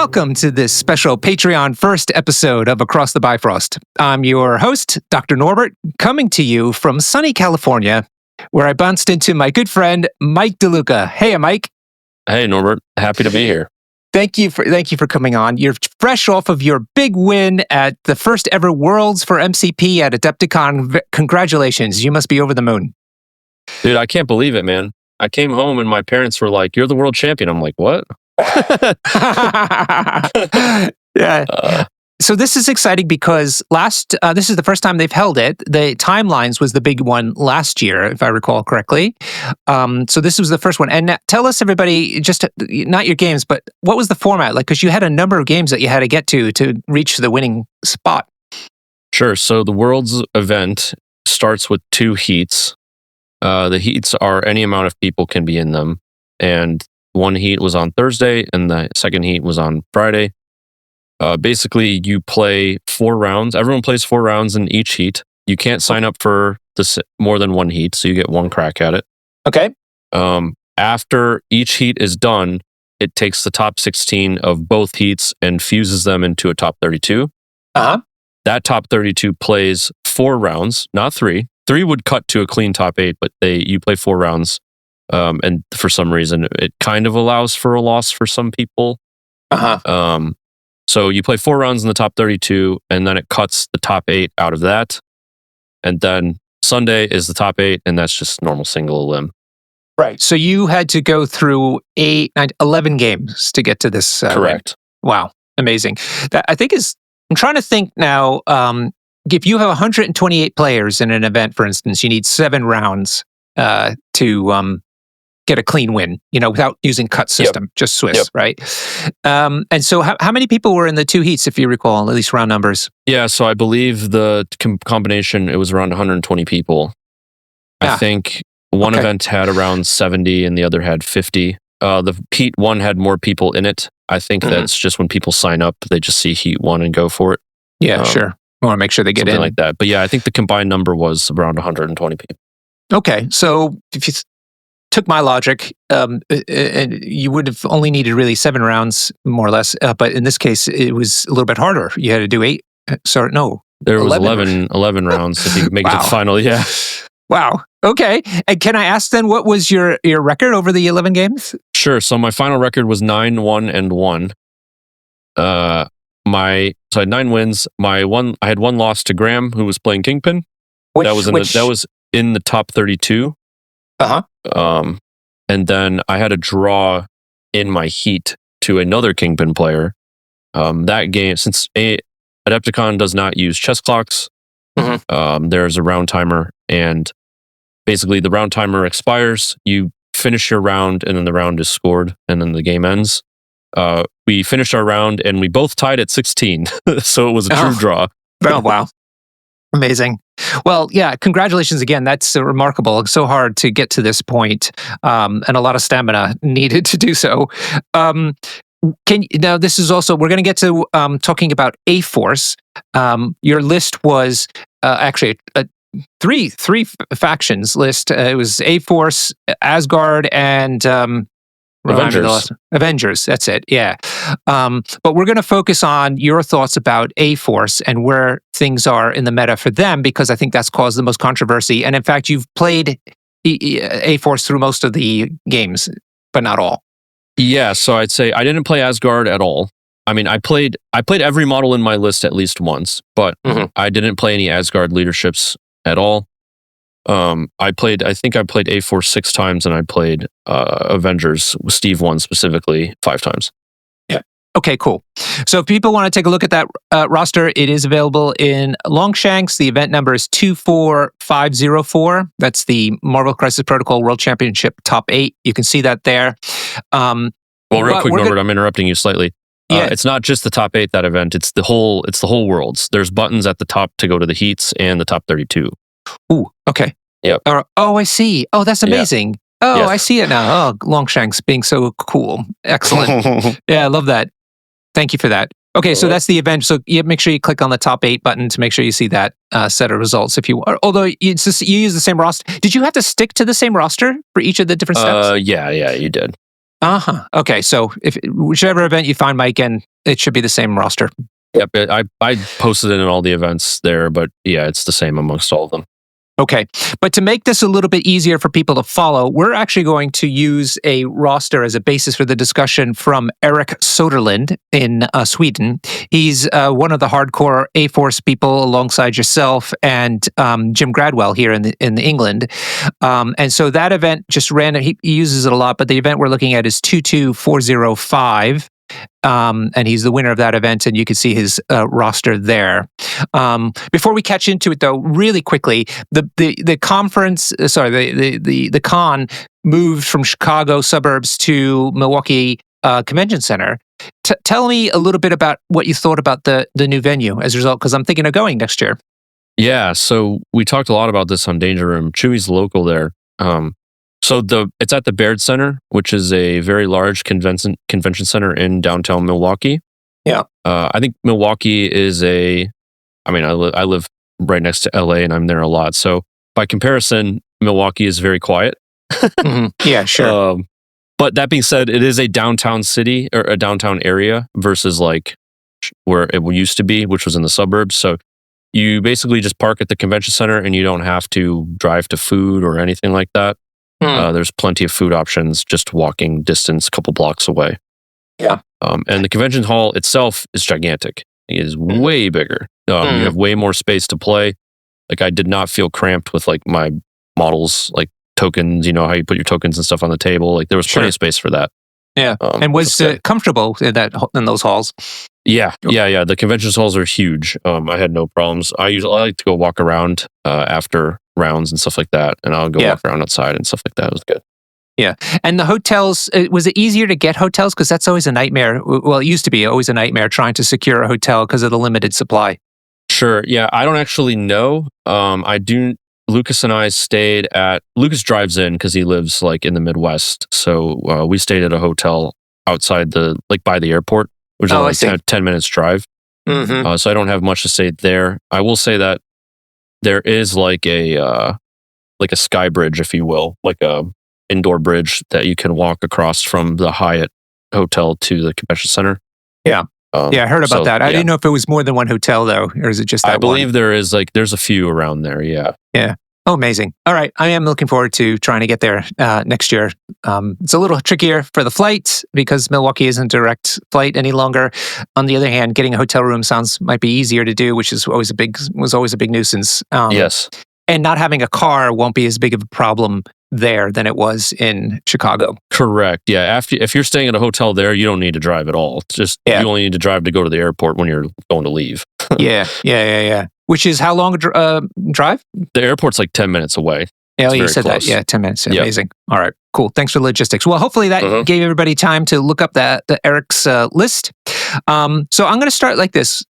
Welcome to this special Patreon first episode of Across the Bifrost. I'm your host, Dr. Norbert, coming to you from sunny California, where I bounced into my good friend, Mike DeLuca. Hey, Mike. Hey, Norbert. Happy to be here. Thank you for coming on. You're fresh off of your big win at the first ever Worlds for MCP at Adepticon. Congratulations. You must be over the moon. Dude, I can't believe it, man. I came home and my parents were like, "You're the world champion." I'm like, "What?" Yeah. So this is exciting because this is the first time they've held it. The Timelines was the big one last year, if I recall correctly. So this was the first one. And tell us, everybody, just not your games, but what was the format like? Because you had a number of games that you had to get to reach the winning spot. Sure. So the Worlds event starts with 2 heats. The heats are any amount of people can be in them. And one heat was on Thursday and the second heat was on Friday. Basically, you play 4 rounds. Everyone plays 4 rounds in each heat. You can't sign up for more than one heat, so you get one crack at it. Okay. After each heat is done, it takes the top 16 of both heats and fuses them into a top 32. Uh-huh. That top 32 plays 4 rounds, not 3. 3 would cut to a clean top 8, but you play 4 rounds. And for some reason, it kind of allows for a loss for some people. Uh-huh. So you play 4 rounds in the top 32, and then it cuts the top 8 out of that. And then Sunday is the top 8, and that's just normal single elim. Right. So you had to go through 11 games to get to this. Correct. Wow. Amazing. That I think I'm trying to think now. If you have 128 players in an event, for instance, you need 7 rounds to get a clean win, without using cut system, just Swiss, right? And so how many people were in the 2 heats, if you recall, at least round numbers? Yeah, so I believe the combination, it was around 120 people. I think one event had around 70 and the other had 50. The heat 1 had more people in it. I think that's just when people sign up, they just see heat 1 and go for it. Yeah, sure. I want to make sure they get in. Like that. But yeah, I think the combined number was around 120 people. Okay, so if you took my logic, and you would have only needed really 7 rounds, more or less. But in this case, it was a little bit harder. You had to do 8. There was 11 rounds if you could make it to the final. Yeah. Wow. Okay. And can I ask then, what was your record over the 11 games? Sure. So my final record was 9-1-1. So I had 9 wins. I had 1 loss to Graham, who was playing Kingpin. That was in the top 32. Uh-huh. And then I had a draw in my heat to another Kingpin player. That game, since Adepticon does not use chess clocks, there's a round timer, and basically the round timer expires. You finish your round, and then the round is scored, and then the game ends. We finished our round, and we both tied at 16, so it was a true draw. Oh, wow. Amazing. Well, yeah, congratulations again. That's remarkable. It's so hard to get to this point, and a lot of stamina needed to do so. Now, this is also, we're going to get to talking about A-Force. Your list was actually a three factions list. It was A-Force, Asgard, and Avengers, that's it, yeah. But we're going to focus on your thoughts about A-Force and where things are in the meta for them, because I think that's caused the most controversy. And in fact, you've played A-Force through most of the games, but not all. Yeah, so I'd say I didn't play Asgard at all. I mean, I played every model in my list at least once, but I didn't play any Asgard leaderships at all. I think I played A-Force 6 times, and I played Avengers with Steve 1 specifically 5 times. Yeah. Okay, cool. So if people want to take a look at that roster, it is available in Longshanks. The event number is 24504. That's the Marvel Crisis Protocol World Championship Top 8. You can see that there. Well, real quick, Norbert, I'm interrupting you slightly. It's not just the top 8, that event. It's the whole Worlds. There's buttons at the top to go to the heats and the top 32. Ooh, okay. Yep. Oh, I see. Oh, that's amazing. Yeah. Oh, I see it now. Oh, Longshanks being so cool. Excellent. Yeah, I love that. Thank you for that. Okay, so that's the event. So make sure you click on the top 8 button to make sure you see that set of results. Although you use the same roster. Did you have to stick to the same roster for each of the different steps? Yeah, you did. Okay, so if whichever event you find Mike in, it should be the same roster. Yep, I posted it in all the events there, but yeah, it's the same amongst all of them. Okay, but to make this a little bit easier for people to follow, we're actually going to use a roster as a basis for the discussion from Eric Soderlund in Sweden. He's one of the hardcore A-Force people alongside yourself and Jim Gradwell here in England. And so that event just ran, he uses it a lot, but the event we're looking at is 22405. And he's the winner of that event, and you can see his roster there. Before we catch into it, though, really quickly, the conference, the con moved from Chicago suburbs to Milwaukee Convention Center. Tell me a little bit about what you thought about the new venue as a result, because I'm thinking of going next year. Yeah, so we talked a lot about this on Danger Room. Chewy's local there. So it's at the Baird Center, which is a very large convention center in downtown Milwaukee. Yeah. I think Milwaukee is I live right next to LA and I'm there a lot. So by comparison, Milwaukee is very quiet. Mm-hmm. Yeah, sure. But that being said, it is a downtown city or a downtown area versus like where it used to be, which was in the suburbs. So you basically just park at the convention center and you don't have to drive to food or anything like that. There's plenty of food options, just walking distance, a couple blocks away. Yeah. And the convention hall itself is gigantic. It is way bigger. You have way more space to play. Like I did not feel cramped with like my models, like tokens, you know, how you put your tokens and stuff on the table. Like there was plenty of space for that. Yeah. And was comfortable in those halls? Yeah. The convention halls are huge. I had no problems. I like to go walk around after rounds and stuff like that, and I'll go walk around outside and stuff like that. It was good. Yeah. And the hotels, was it easier to get hotels? Because that's always a nightmare. Well, it used to be always a nightmare trying to secure a hotel because of the limited supply. Sure. Yeah. I don't actually know. Lucas and I stayed at, Lucas drives in because he lives like in the Midwest. So we stayed at a hotel outside by the airport, which is like 10 minutes drive. Mm-hmm. So I don't have much to say there. I will say that there is like a sky bridge, if you will, like a indoor bridge that you can walk across from the Hyatt hotel to the convention center. Yeah. I heard about that. I didn't know if it was more than one hotel though, or is it just that I believe there is there's a few around there. Yeah. Yeah. Oh, amazing. All right. I am looking forward to trying to get there next year. It's a little trickier for the flight because Milwaukee isn't a direct flight any longer. On the other hand, getting a hotel room might be easier to do, which was always a big nuisance. Yes. And not having a car won't be as big of a problem there than it was in Chicago. Correct. Yeah. If you're staying at a hotel there, you don't need to drive at all. It's just you only need to drive to go to the airport when you're going to leave. Yeah. Which is how long a drive? The airport's like 10 minutes away. Yeah, you said close. That. Yeah, 10 minutes. Amazing. All right, cool. Thanks for the logistics. Well, hopefully that gave everybody time to look up the Eric's list. So I'm going to start like this,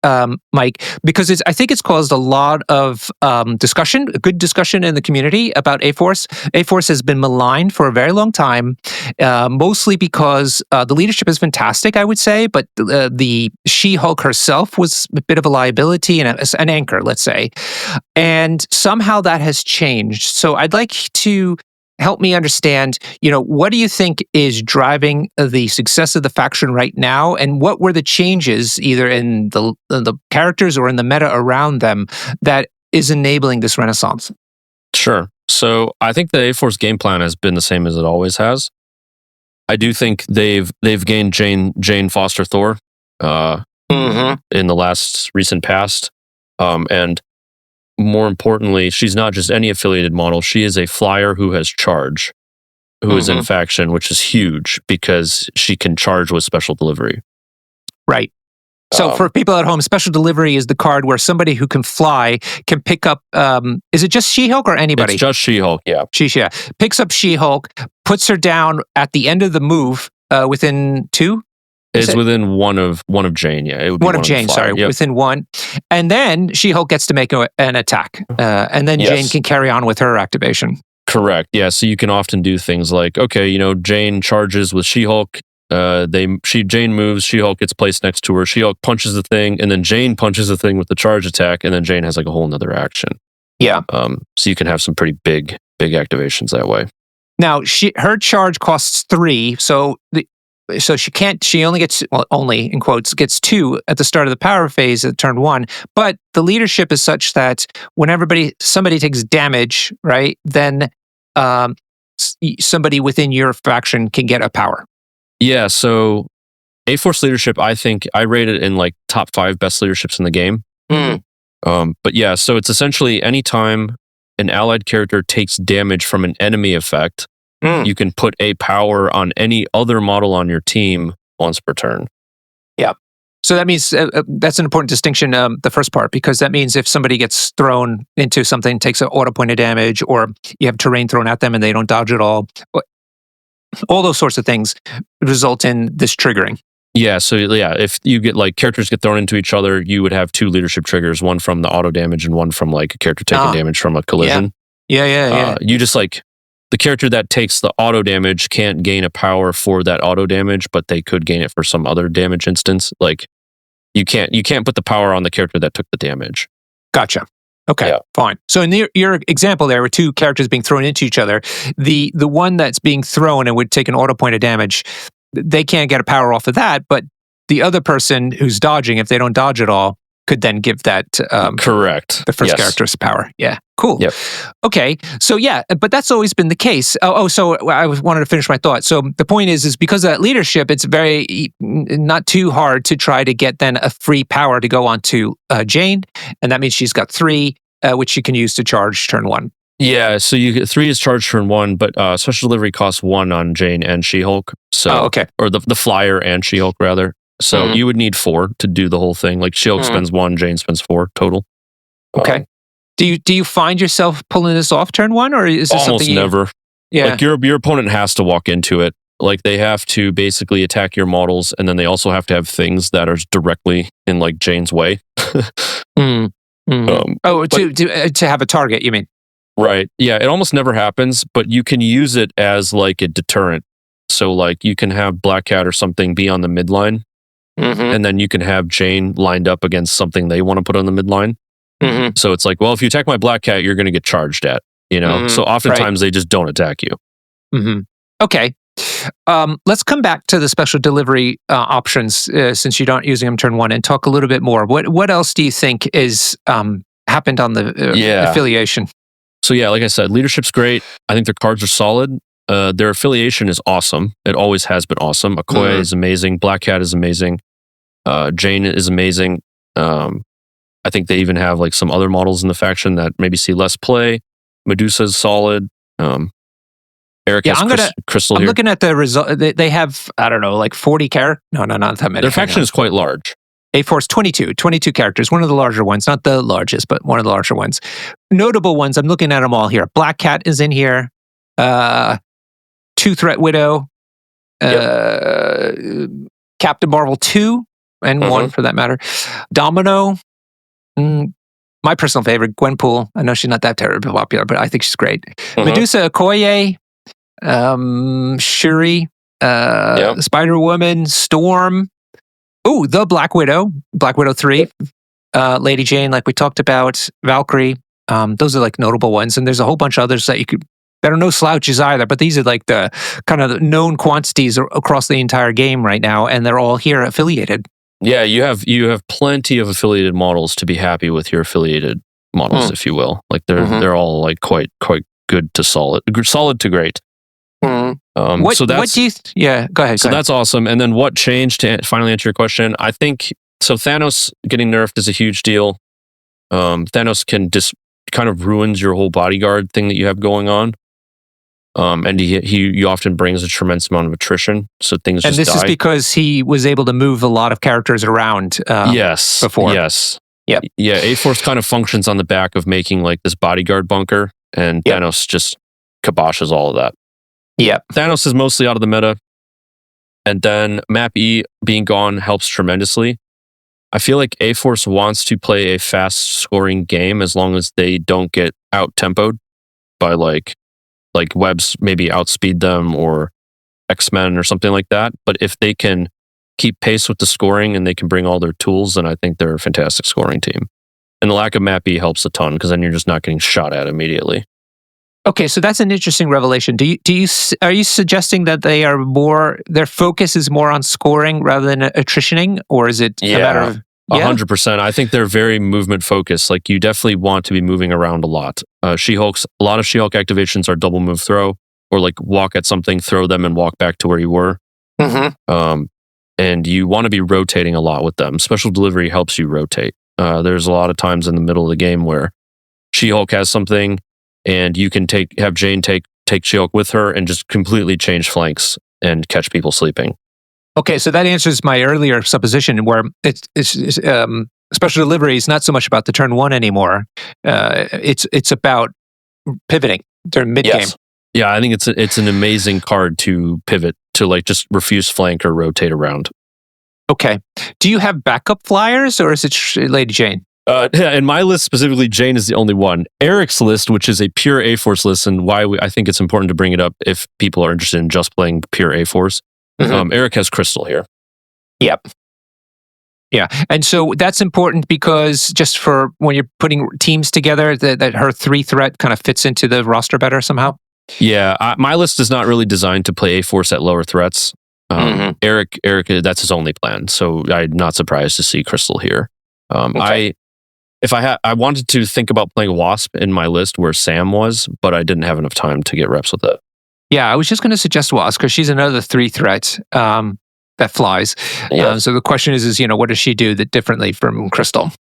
Mike, because I think it's caused a lot of discussion, a good discussion in the community about A-Force. A-Force has been maligned for a very long time, mostly because the leadership is fantastic, I would say, but the She-Hulk herself was a bit of a liability and an anchor, let's say. And somehow that has changed. So I'd like to help me understand, what do you think is driving the success of the faction right now? And what were the changes either in the characters or in the meta around them that is enabling this renaissance? Sure. So I think the A-Force game plan has been the same as it always has. I do think they've gained Jane Foster Thor in the last recent past. And more importantly, she's not just any affiliated model. She is a flyer who has charge, who is in faction, which is huge because she can charge with special delivery. Right. So for people at home, special delivery is the card where somebody who can fly can pick up, is it just She-Hulk or anybody? It's just She-Hulk, yeah. Picks up She-Hulk, puts her down at the end of the move within two? It's within one of Jane, yeah. It would be one of Jane, within one. And then She-Hulk gets to make an attack. And then Jane can carry on with her activation. Correct, yeah. So you can often do things like, Jane charges with She-Hulk. Jane moves, She-Hulk gets placed next to her. She-Hulk punches the thing, and then Jane punches the thing with the charge attack, and then Jane has like a whole nother action. Yeah. So you can have some pretty big activations that way. Now her charge costs 3, so she only gets, well, only in quotes, gets 2 at the start of the power phase at turn 1. But the leadership is such that when somebody takes damage, right, then somebody within your faction can get a power. Yeah, so A-Force leadership, I think I rate it in like top 5 best leaderships in the game. But yeah, so it's essentially anytime an allied character takes damage from an enemy effect, you can put a power on any other model on your team once per turn. Yeah. So that means that's an important distinction, the first part, because that means if somebody gets thrown into something, takes an auto point of damage, or you have terrain thrown at them and they don't dodge at all those sorts of things result in this triggering. Yeah, so yeah, if you get like characters get thrown into each other, you would have 2 leadership triggers, one from the auto damage and one from like a character taking damage from a collision. Yeah. You just like the character that takes the auto damage can't gain a power for that auto damage, but they could gain it for some other damage instance. Like you can't put the power on the character that took the damage. Gotcha. Okay, fine. So in your example there were 2 characters being thrown into each other. The one that's being thrown and would take an auto point of damage, they can't get a power off of that, but the other person who's dodging, if they don't dodge at all, could then give that correct the first character's power. Yeah, cool. Yep. Okay, so yeah, but that's always been the case. So I wanted to finish my thought. So the point is because of that leadership, it's very not too hard to try to get then a free power to go onto Jane, and that means she's got 3, which she can use to charge turn 1. Yeah, so you get 3 is charged turn 1, but special delivery costs 1 on Jane and She-Hulk. So, okay. Or the Flyer and She-Hulk rather. So you would need 4 to do the whole thing. Like She-Hulk spends 1, Jane spends 4 total. Okay. Do you find yourself pulling this off turn 1, or is this almost something never? Yeah. Like your opponent has to walk into it. Like they have to basically attack your models, and then they also have to have things that are directly in like Jane's way. To have a target, you mean? Right. Yeah, it almost never happens, but you can use it as like a deterrent. So like you can have Black Cat or something be on the midline, and then you can have Jane lined up against something they want to put on the midline. So it's like, well, if you attack my Black Cat, you're going to get charged at, you know? So oftentimes they just don't attack you. Okay. Let's come back to the special delivery options since you aren't using them turn 1 and talk a little bit more. What else do you think is happened on the affiliation? So yeah, like I said, leadership's great. I think their cards are solid. Their affiliation is awesome. It always has been awesome. Okoye is amazing. Black Cat is amazing. Jane is amazing. I think they even have like some other models in the faction that maybe see less play. Medusa's solid. Eric has Crystal here. I'm looking at the result. They have, I don't know, like 40 characters. No, not that many. Their faction is quite large. A-Force 22 characters, one of the larger ones, not the largest, but one of the larger ones. Notable ones, I'm looking at them all here. Black Cat is in here. 2-Threat Widow. Captain Marvel 2 and 1 for that matter. Domino. My personal favorite, Gwenpool. I know she's not that terribly popular, but I think she's great. Medusa, Okoye, Shuri, Spider-Woman, Storm. Ooh, the Black Widow 3, Lady Jane, like we talked about, Valkyrie. Those are like notable ones, and there's a whole bunch of others that are no slouches either. But these are like the kind of known quantities across the entire game right now, and they're all here affiliated. Yeah, you have plenty of affiliated models to be happy with your affiliated models, if you will. Like they're all like quite good to solid to great. What do you? Go ahead. So that's awesome. And then what changed to finally answer your question? I think so. Thanos getting nerfed is a huge deal. Thanos can just kind of ruins your whole bodyguard thing that you have going on. And he often brings a tremendous amount of attrition, so things just die. And this is because he was able to move a lot of characters around. Before. Yes. Yeah. A-Force kind of functions on the back of making like this bodyguard bunker, and Thanos just kiboshes all of that. Yeah. Thanos is mostly out of the meta, and then Map E being gone helps tremendously. I feel like A-Force wants to play a fast scoring game as long as they don't get out tempoed by like Webs maybe outspeed them or X-Men or something like that. But if they can keep pace with the scoring and they can bring all their tools, then I think they're a fantastic scoring team. And the lack of Map E helps a ton because then you're just not getting shot at immediately. Okay, so that's an interesting revelation. Are you suggesting that their focus is more on scoring rather than attritioning, or is it a matter of 100%. I think they're very movement focused. Like you definitely want to be moving around a lot. A lot of She-Hulk activations are double move throw, or like walk at something, throw them, and walk back to where you were. And you want to be rotating a lot with them. Special delivery helps you rotate. There's a lot of times in the middle of the game where She-Hulk has something, and you can have Jane take She-Hulk with her and just completely change flanks and catch people sleeping. Okay, so that answers my earlier supposition where it's special delivery is not so much about the turn one anymore. It's about pivoting during mid game. Yes. Yeah, I think it's an amazing card to pivot to, like just refuse flank or rotate around. Okay. Do you have backup flyers, or is it Lady Jane? In my list specifically, Jane is the only one. Eric's list, which is a pure A-Force list, and why I think it's important to bring it up if people are interested in just playing pure A-Force. Eric has Crystal here. Yep. Yeah, and so that's important because just for when you're putting teams together, that her 3-threat kind of fits into the roster better somehow. Yeah, my list is not really designed to play A-Force at lower threats. Eric, that's his only plan. So I'm not surprised to see Crystal here. Okay. I wanted to think about playing Wasp in my list where Sam was, but I didn't have enough time to get reps with it. Yeah, I was just going to suggest Wasp because she's another 3-threat that flies. Yeah. So the question is, what does she do that differently from Crystal?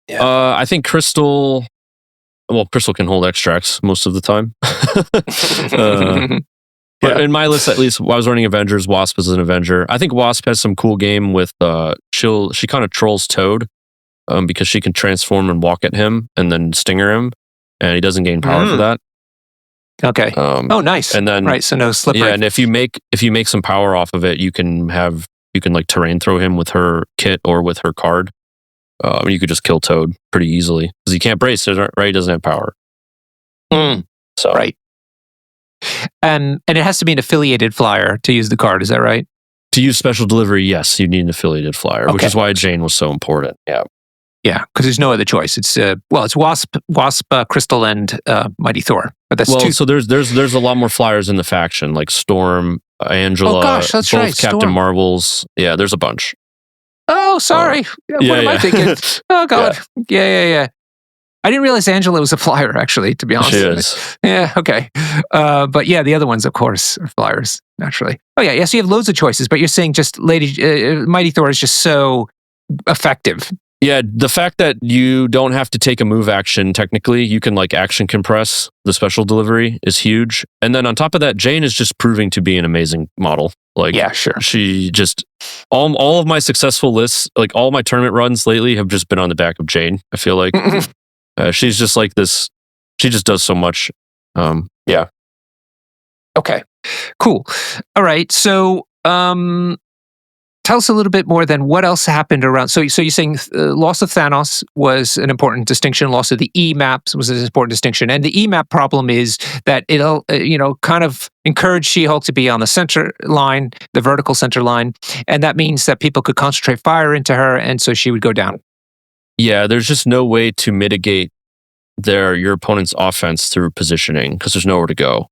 Yeah. I think Crystal can hold extracts most of the time. But in my list, at least, I was running Avengers. Wasp is an Avenger. I think Wasp has some cool game with she kind of trolls Toad because she can transform and walk at him and then stinger him, and he doesn't gain power for that. Okay. Nice. And then right, so no slippery. Yeah, and if you make some power off of it, you can like terrain throw him with her kit or with her card. You could just kill Toad pretty easily because he can't brace, right? He doesn't have power. So right. And it has to be an affiliated flyer to use the card. Is that right? To use special delivery, yes, you need an affiliated flyer, which is why Jane was so important. Yeah. Yeah, because there's no other choice. It's Wasp, Crystal, and Mighty Thor. But that's two. So there's a lot more flyers in the faction, like Storm, Angela, that's both right, Captain Storm. Marvels. Yeah, there's a bunch. Oh, sorry. What am I thinking? Oh God. Yeah. I didn't realize Angela was a flyer, actually, to be honest. She is. Yeah, okay. But yeah, the other ones, of course, are flyers, naturally. Oh yeah, so you have loads of choices, but you're saying just Mighty Thor is just so effective. Yeah, the fact that you don't have to take a move action, technically, you can like action compress the special delivery is huge. And then on top of that, Jane is just proving to be an amazing model. Like, yeah, sure. She just, all of my successful lists, like all my tournament runs lately have just been on the back of Jane, I feel like. She's just like this, she just does so much. Yeah. Okay, cool. All right, so tell us a little bit more then what else happened around. So you're saying loss of Thanos was an important distinction, loss of the E maps was an important distinction. And the E map problem is that it'll, kind of encourage She-Hulk to be on the center line, the vertical center line. And that means that people could concentrate fire into her. And so she would go down. Yeah, there's just no way to mitigate your opponent's offense through positioning because there's nowhere to go.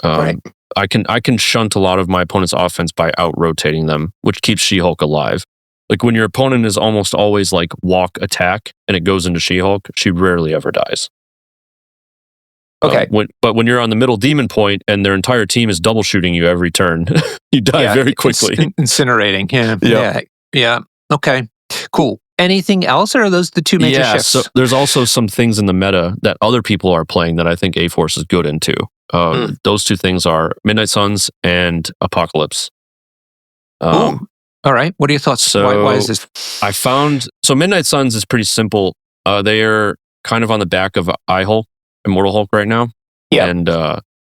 Right. I can shunt a lot of my opponent's offense by out-rotating them, which keeps She-Hulk alive. Like when your opponent is almost always like walk attack and it goes into She-Hulk, she rarely ever dies. Okay. But when you're on the middle demon point and their entire team is double shooting you every turn, you die very quickly. Incinerating. Yeah. Okay. Cool. Anything else, or are those the two major shifts? So there's also some things in the meta that other people are playing that I think A-Force is good into. Those two things are Midnight Suns and Apocalypse. All right. What are your thoughts? So why is this? I found Midnight Suns is pretty simple. They are kind of on the back of Hulk, Immortal Hulk right now. Yeah. And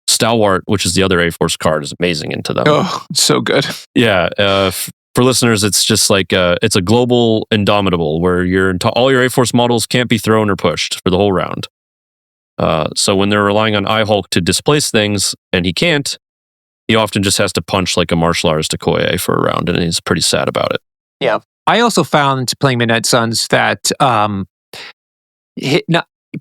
Stalwart, which is the other A-Force card, is amazing into them. Oh, so good. Yeah. For listeners, it's just like it's a global Indomitable where all your A-Force models can't be thrown or pushed for the whole round. So when they're relying on Hulk to displace things and he can't, he often just has to punch like a martial artist Okoye for a round, and he's pretty sad about it. Yeah. I also found playing Midnight Suns that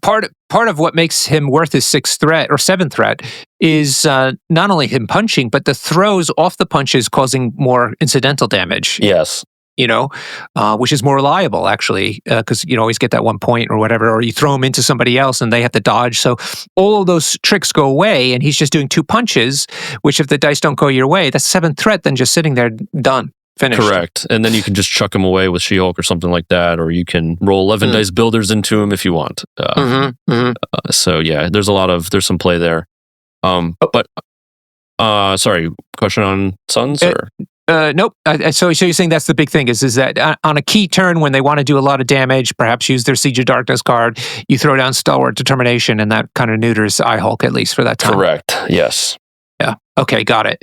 part of what makes him worth his 6th threat or 7th threat is not only him punching, but the throws off the punches causing more incidental damage. Yes. Which is more reliable, actually, because you always get that 1 point or whatever, or you throw them into somebody else and they have to dodge. So all of those tricks go away, and he's just doing 2 punches, which if the dice don't go your way, that's 7th threat, then just sitting there, done, finished. Correct. And then you can just chuck him away with She-Hulk or something like that, or you can roll 11 dice builders into him if you want. So yeah, there's some play there. Sorry, question on Sons? Nope. So you're saying that's the big thing is that on a key turn when they want to do a lot of damage, perhaps use their Siege of Darkness card, you throw down Stalwart Determination, and that kind of neuters I-Hulk at least for that time. Correct. Yes. Yeah. Okay, got it.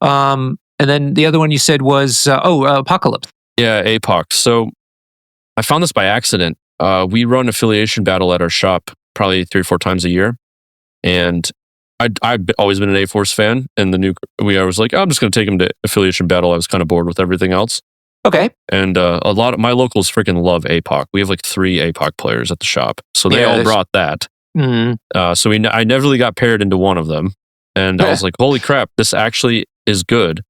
And then the other one you said was Apocalypse. Yeah, APOC. So I found this by accident. We run affiliation battle at our shop probably 3 or 4 times a year, and I've always been an A-Force fan, and I was like, I'm just going to take him to affiliation battle. I was kind of bored with everything else. Okay. And a lot of my locals freaking love APOC. We have like 3 APOC players at the shop, so they all brought that. So I never really got paired into one of them, and I was like, holy crap, this actually is good.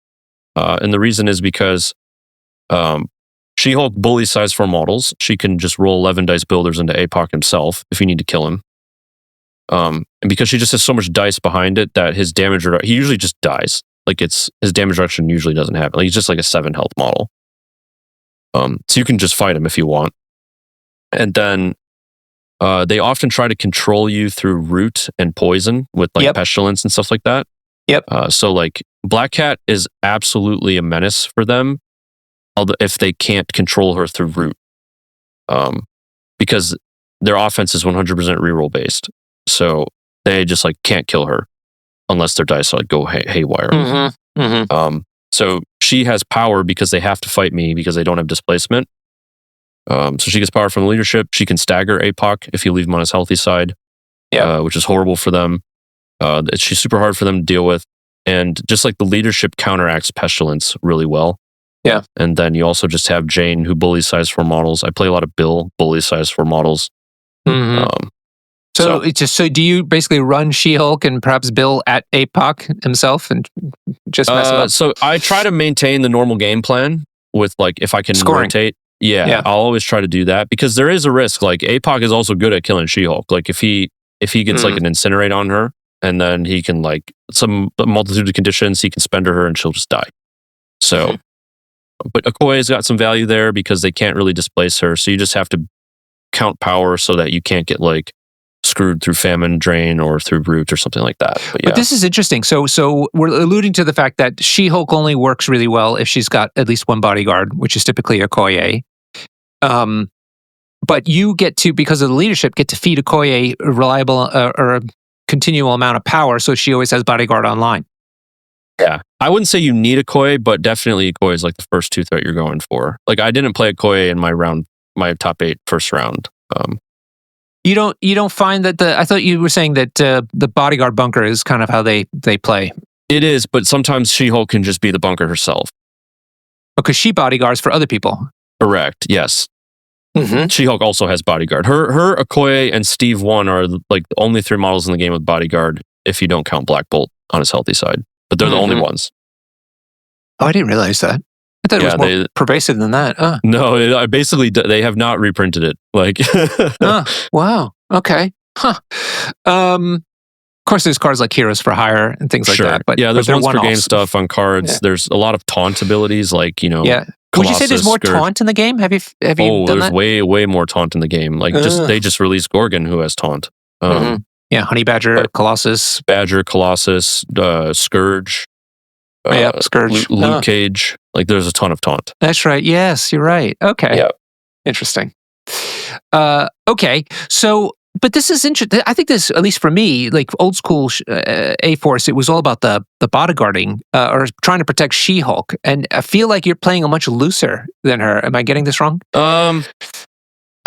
And the reason is because She-Hulk bullies size 4 models. She can just roll 11 dice builders into APOC himself if you need to kill him. And because she just has so much dice behind it that his damage he usually just dies. Like his damage reduction usually doesn't happen. Like he's just like a 7 health model. So you can just fight him if you want. And then they often try to control you through root and poison with like pestilence and stuff like that. Yep. So like Black Cat is absolutely a menace for them, if they can't control her through root. Because their offense is 100% reroll based. So they just like can't kill her unless their dice like go haywire. So she has power because they have to fight me because they don't have displacement. So she gets power from the leadership. She can stagger APOC if you leave him on his healthy side, which is horrible for them. She's super hard for them to deal with. And just like the leadership counteracts pestilence really well. Yeah. And then you also just have Jane who bullies size 4 models. I play a lot of Bill, bullies size 4 models. So do you basically run She-Hulk and perhaps Bill at APOC himself and just mess him up? So I try to maintain the normal game plan with like if I can rotate. Yeah, I'll always try to do that because there is a risk. Like APOC is also good at killing She-Hulk. Like if he gets like an incinerate on her and then he can like a multitude of conditions, he can spend her and she'll just die. So, but Okoye's got some value there because they can't really displace her. So you just have to count power so that you can't get like screwed through famine drain or through root or something like that. But this is interesting. So we're alluding to the fact that She-Hulk only works really well if she's got at least 1 bodyguard, which is typically Okoye. But you get to, because of the leadership, get to feed Okoye a reliable or a continual amount of power, so she always has bodyguard online. Yeah, I wouldn't say you need Okoye, but definitely Okoye is like the first 2 threat you're going for. Like I didn't play Okoye in my top 8 first round. You don't find that I thought you were saying that the bodyguard bunker is kind of how they play. It is, but sometimes She-Hulk can just be the bunker herself. Because she bodyguards for other people. Correct. Yes. She-Hulk also has bodyguard. Her Okoye and Steve 1 are like the only 3 models in the game with bodyguard if you don't count Black Bolt on his healthy side. But they're the only ones. Oh, I didn't realize that. I thought it was more pervasive than that. No, basically they have not reprinted it. Like, wow. Okay. Huh. Of course, there's cards like Heroes for Hire and things like that. But there's but once per game stuff on cards. Yeah. There's a lot of taunt abilities, like Colossus, would you say there's more taunt in the game? Have you done that? Way more taunt in the game. Like they just released Gorgon, who has taunt. Honey Badger, Colossus, Scourge. Scourge. Luke Cage. Like there's a ton of taunt. That's right. Yes, you're right. Okay. Yeah. Interesting. Okay. So, but this is interesting. I think this, at least for me, like old school A-Force, it was all about the bodyguarding or trying to protect She-Hulk. And I feel like you're playing a much looser than her. Am I getting this wrong? I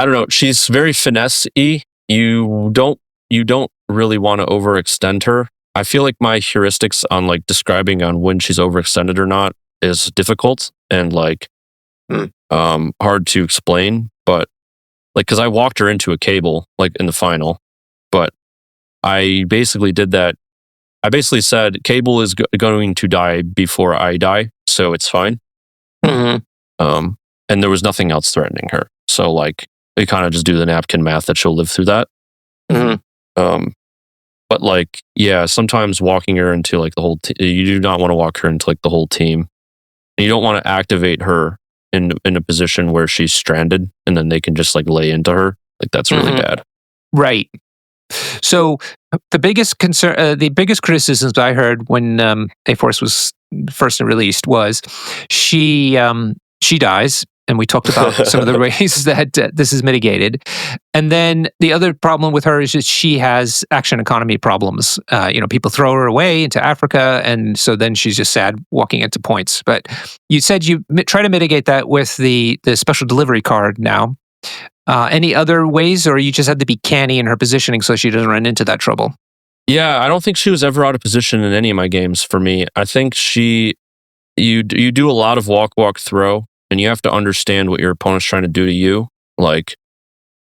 don't know. She's very finesse-y. You don't really want to overextend her. I feel like my heuristics on like describing on when she's overextended or not is difficult and like hard to explain. But like, because I walked her into a cable, like, in the final, but I basically did that. I basically said, Cable is going to die before I die, so it's fine. Mm-hmm. And there was nothing else threatening her. So, like, you kind of just do the napkin math that she'll live through that. Mm-hmm. But, like, yeah, sometimes walking her into, like, the whole... you do not want to walk her into, like, the whole team. And you don't want to activate her in a position where she's stranded, and then they can just, like, lay into her. Like, that's really bad. Right. So the biggest concern, the biggest criticisms I heard when A-Force was first released was she dies, and we talked about some of the ways that this is mitigated. And then the other problem with her is that she has action economy problems. People throw her away into Africa, and so then she's just sad walking into points. But you said you try to mitigate that with the special delivery card now. Any other ways, or you just had to be canny in her positioning so she doesn't run into that trouble? Yeah, I don't think she was ever out of position in any of my games for me. I think you do a lot of walk, throw, and you have to understand what your opponent's trying to do to you. Like,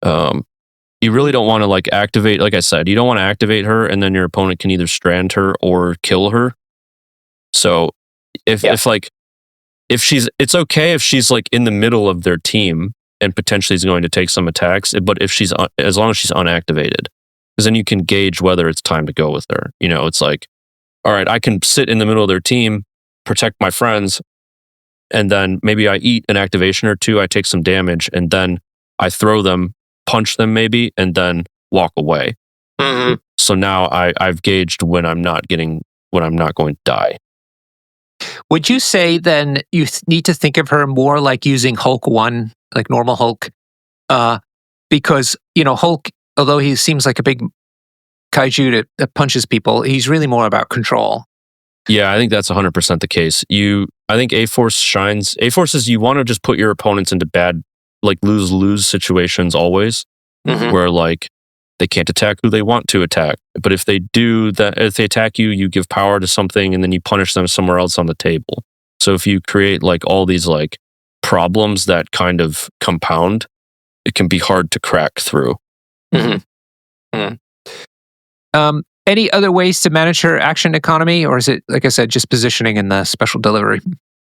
you really don't want to, like, activate, like I said, you don't want to activate her, and then your opponent can either strand her or kill her. So if she's, it's okay if she's, like, in the middle of their team and potentially is going to take some attacks, but if she's, as long as she's unactivated, because then you can gauge whether it's time to go with her. It's like, all right, I can sit in the middle of their team, protect my friends, and then maybe I eat an activation or two, I take some damage, and then I throw them, punch them maybe, and then walk away. Mm-hmm. So now I've gauged when I'm not going to die. Would you say then you need to think of her more like using Hulk 1, like normal Hulk? Because, Hulk, although he seems like a big kaiju that punches people, he's really more about control. Yeah, I think that's 100% the case. I think A-Force shines. A-Force is, you want to just put your opponents into bad, like, lose-lose situations always, where, like, they can't attack who they want to attack. But if they do that, if they attack you, you give power to something and then you punish them somewhere else on the table. So if you create, like, all these, like, problems that kind of compound, it can be hard to crack through. Any other ways to manage her action economy, or is it, like I said, just positioning in the special delivery?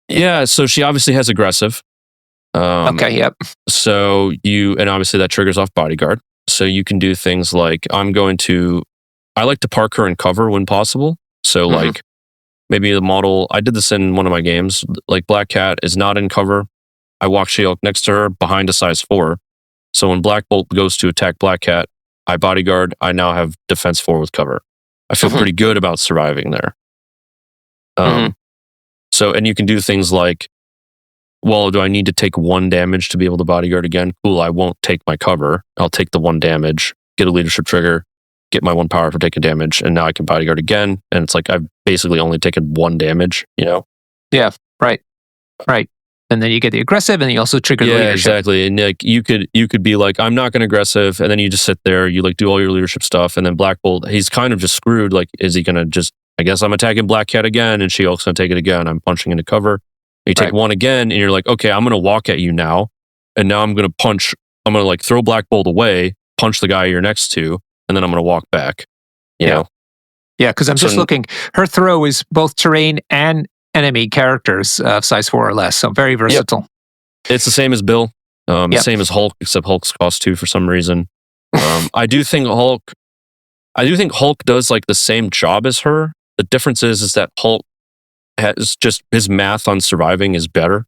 Yeah, so she obviously has aggressive. Okay, yep. So and obviously that triggers off bodyguard. So you can do things like, I like to park her in cover when possible. So like, maybe the model, I did this in one of my games, like Black Cat is not in cover. I walk She-Hulk next to her behind a size 4. So when Black Bolt goes to attack Black Cat, I bodyguard, I now have defense 4 with cover. I feel pretty good about surviving there. So, and you can do things like, well, do I need to take 1 damage to be able to bodyguard again? Cool, I won't take my cover. I'll take the 1 damage, get a leadership trigger, get my 1 power for taking damage, and now I can bodyguard again. And it's like, I've basically only taken 1 damage, Yeah, right. And then you get the aggressive, and then you also trigger the leadership. Yeah, exactly. And like, you could be like, I'm not going to aggressive, and then you just sit there, you like do all your leadership stuff, and then Black Bolt, he's kind of just screwed. Like, is he going to just, I guess I'm attacking Black Cat again, and She-Hulk's going to take it again. I'm punching into cover. You take 1 again, and you're like, okay, I'm going to walk at you now, and now I'm going to punch. I'm going to, like, throw Black Bolt away, punch the guy you're next to, and then I'm going to walk back. You know? Yeah, because I'm just looking. Her throw is both terrain and enemy characters of size 4 or less, so very versatile. Yep. It's the same as Bill, same as Hulk, except Hulk's cost 2 for some reason. I do think Hulk does like the same job as her. The difference is that Hulk has just, his math on surviving is better,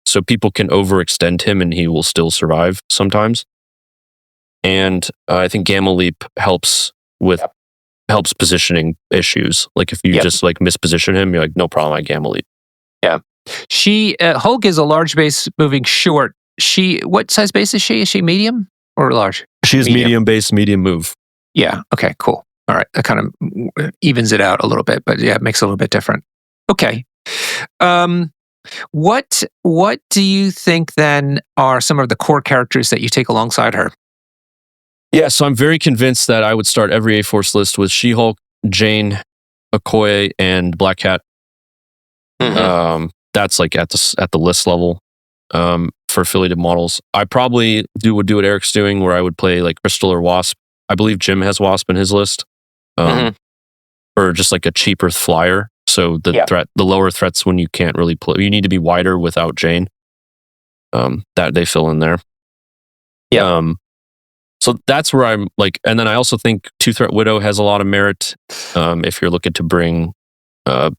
so people can overextend him and he will still survive sometimes. And I think Gamma Leap helps positioning issues. Like if you just like misposition him, you're like, no problem, I Gamma Leap. Yeah. Hulk is a large base moving short. What size base is she? Is she medium or large? She's medium base, medium move. Yeah. Okay, cool. All right. That kind of evens it out a little bit, but yeah, it makes it a little bit different. Okay. What do you think then are some of the core characters that you take alongside her? Yeah, so I'm very convinced that I would start every A-Force list with She-Hulk, Jane, Okoye, and Black Cat. That's like at the list level. for affiliated models. I probably would do what Eric's doing, where I would play like Crystal or Wasp. I believe Jim has Wasp in his list, or just like a cheaper flyer. So the lower threats when you can't really play, you need to be wider without Jane. That they fill in there. Yeah. So that's where I'm like, and then I also think 2-threat Widow has a lot of merit if you're looking to bring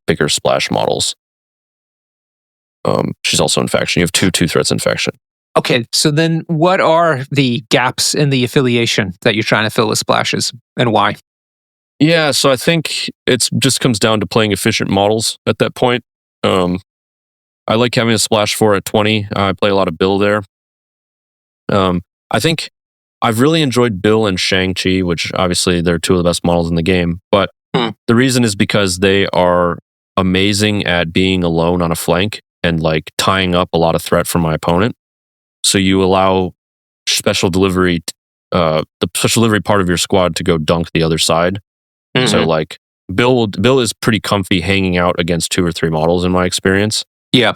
bigger splash models. She's also in faction. You have two threats in faction. Okay, so then what are the gaps in the affiliation that you're trying to fill with splashes, and why? Yeah, so I think it just comes down to playing efficient models at that point. I like having a splash 4 at 20. I play a lot of Bill there. I think I've really enjoyed Bill and Shang-Chi, which obviously they're two of the best models in the game. But the reason is because they are amazing at being alone on a flank and like tying up a lot of threat from my opponent. So you allow special delivery, the special delivery part of your squad to go dunk the other side. So like Bill is pretty comfy hanging out against 2 or 3 models in my experience. Yeah.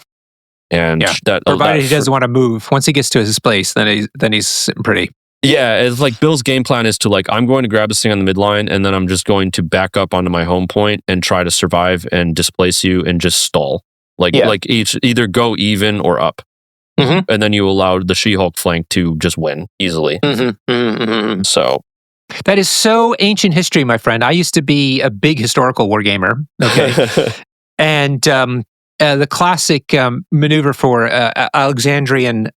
And that provided he doesn't want to move. Once he gets to his place, then he's sitting pretty. Yeah, it's like Bill's game plan is to like, I'm going to grab this thing on the midline and then I'm just going to back up onto my home point and try to survive and displace you and just stall. Like either go even or up. And then you allow the She-Hulk flank to just win easily. So that is so ancient history, my friend. I used to be a big historical wargamer. Okay. And the classic maneuver for Alexandrian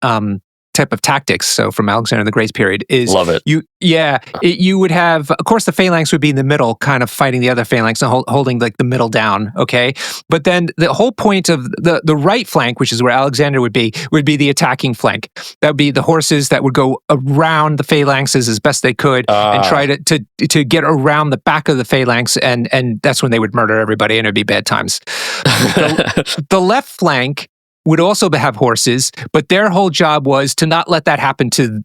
type of tactics, so from Alexander the Great's period, is love it. You would have, of course, the phalanx would be in the middle, kind of fighting the other phalanx and holding like the middle down. Okay, but then the whole point of the right flank, which is where Alexander would be the attacking flank. That would be the horses that would go around the phalanxes as best they could and try to get around the back of the phalanx, and that's when they would murder everybody and it'd be bad times. The left flank would also have horses, but their whole job was to not let that happen to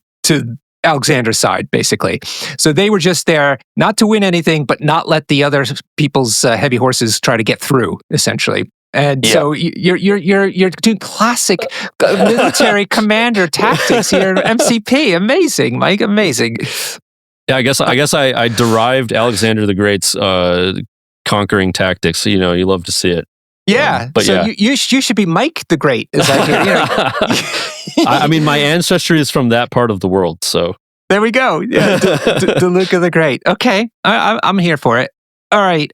Alexander's side, basically. So they were just there not to win anything, but not let the other people's heavy horses try to get through, essentially. And so you're doing classic military commander tactics here, MCP. Amazing, Mike, amazing. Yeah, I guess I derived Alexander the Great's conquering tactics. You know, you love to see it. Yeah, but so you should be Mike the Great. Is that I mean, my ancestry is from that part of the world, so there we go. Yeah, DeLuca the Great. Okay, I'm here for it. All right.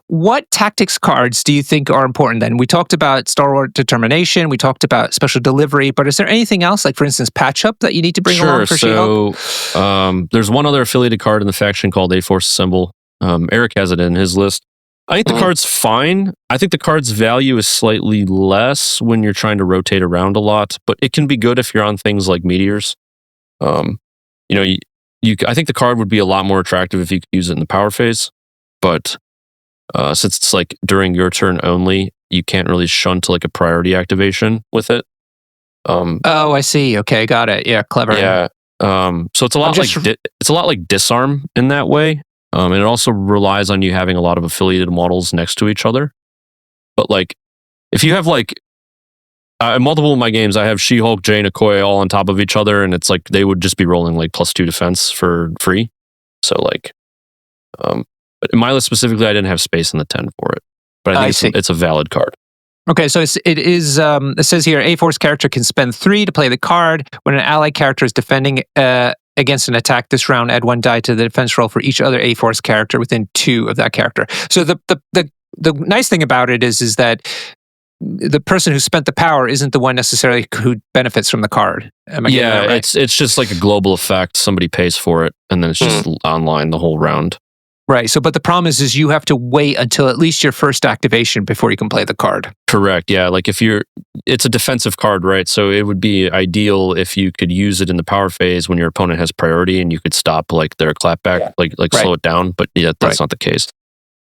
What tactics cards do you think are important then? We talked about Stalwart Determination. We talked about special delivery, but is there anything else, like for instance, patch up that you need to bring along for She-Hulk? So there's one other affiliated card in the faction called A-Force Assemble. Eric has it in his list. I think the card's fine. I think the card's value is slightly less when you're trying to rotate around a lot, but it can be good if you're on things like meteors. I think the card would be a lot more attractive if you could use it in the power phase, but since it's like during your turn only, you can't really shunt to like a priority activation with it. Oh, I see. Okay, got it. Yeah, clever. Yeah. So it's a lot it's a lot like Disarm in that way. And it also relies on you having a lot of affiliated models next to each other. But like, if you have like, in multiple of my games, I have She-Hulk, Jane, Okoye all on top of each other, and it's like they would just be rolling like +2 defense for free. So like, but in my list specifically, I didn't have space in the 10 for it. But I think it's a valid card. Okay, so it says here, A-Force character can spend 3 to play the card. When an allied character is defending against an attack this round, add 1 die to the defense roll for each other A-Force character within 2 of that character. So the nice thing about it is that the person who spent the power isn't the one necessarily who benefits from the card. Am I getting that right? It's just like a global effect. Somebody pays for it, and then it's just online the whole round. Right. So, but the problem is you have to wait until at least your first activation before you can play the card. Correct. Yeah. Like it's a defensive card, right? So it would be ideal if you could use it in the power phase when your opponent has priority and you could stop like their clapback, like slow it down. But yeah, that's not the case.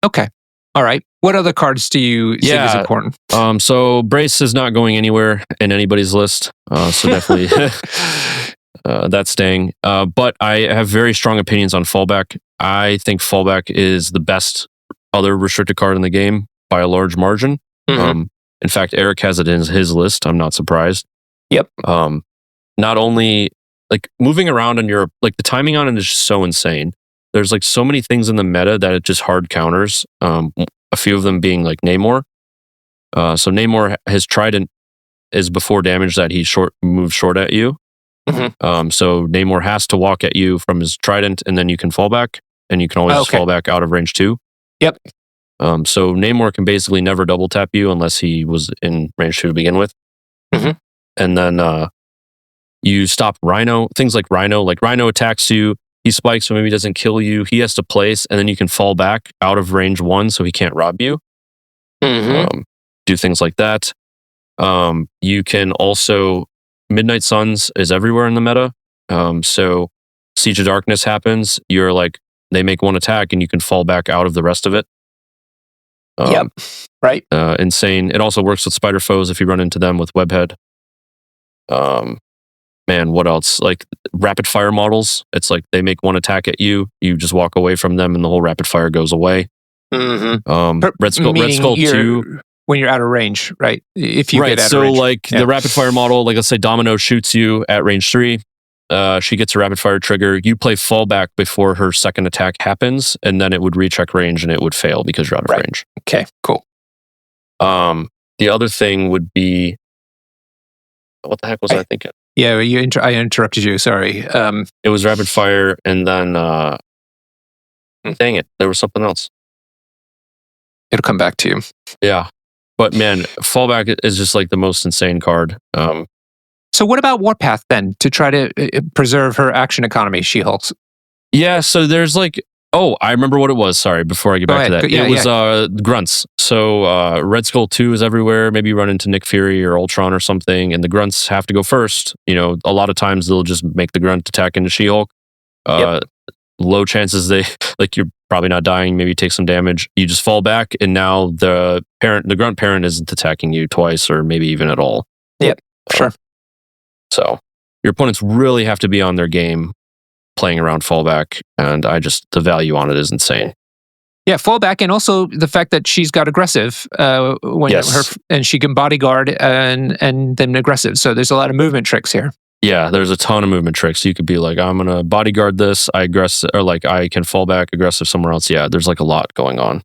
Okay. All right. What other cards do you think is important? So Brace is not going anywhere in anybody's list. So definitely that's staying. But I have very strong opinions on Fallback. I think Fallback is the best other restricted card in the game by a large margin. In fact, Eric has it in his list. I'm not surprised. Yep. Not only like moving around on your like the timing on it is just so insane. There's like so many things in the meta that it just hard counters. A few of them being like Namor. So Namor, his trident is before damage that he moves short at you. So Namor has to walk at you from his trident, and then you can fall back, and you can always just fall back out of range 2. Yep. So Namor can basically never double tap you unless he was in range 2 to begin with. And then you stop Rhino. Things like Rhino attacks you. He spikes, so maybe he doesn't kill you. He has to place, and then you can fall back out of range 1, so he can't rob you. Do things like that. You can also Midnight Suns is everywhere in the meta. So Siege of Darkness happens. You're like they make one attack, and you can fall back out of the rest of it. Right. Insane. It also works with spider foes if you run into them with Webhead. Man, what else? Like rapid fire models. It's like they make one attack at you. You just walk away from them, and the whole rapid fire goes away. Red Skull 2. When you're out of range, right? If you get out of range. So like the rapid fire model, like let's say Domino shoots you at range 3. She gets a rapid fire trigger. You play fallback before her second attack happens, and then it would recheck range and it would fail because you're out of range. Okay, cool. The other thing would be, what the heck was I thinking? Yeah, I interrupted you. Sorry. It was rapid fire, and then dang it, there was something else. It'll come back to you. Yeah, but man, fallback is just like the most insane card. So what about Warpath then to try to preserve her action economy? She-Hulk's. Yeah, so there's like, I remember what it was. Sorry, before I get back to that, it was grunts. So Red Skull 2 is everywhere. Maybe you run into Nick Fury or Ultron or something, and the grunts have to go first. You know, a lot of times they'll just make the grunt attack into She-Hulk. Low chances you're probably not dying. Maybe you take some damage. You just fall back, and now the grunt parent isn't attacking you twice or maybe even at all. Yep, sure. So your opponents really have to be on their game playing around fallback, and the value on it is insane. Yeah, fallback, and also the fact that she's got aggressive and she can bodyguard and then aggressive. So there's a lot of movement tricks here. Yeah, there's a ton of movement tricks. You could be like, I'm gonna bodyguard this, I can fall back aggressive somewhere else. Yeah, there's like a lot going on.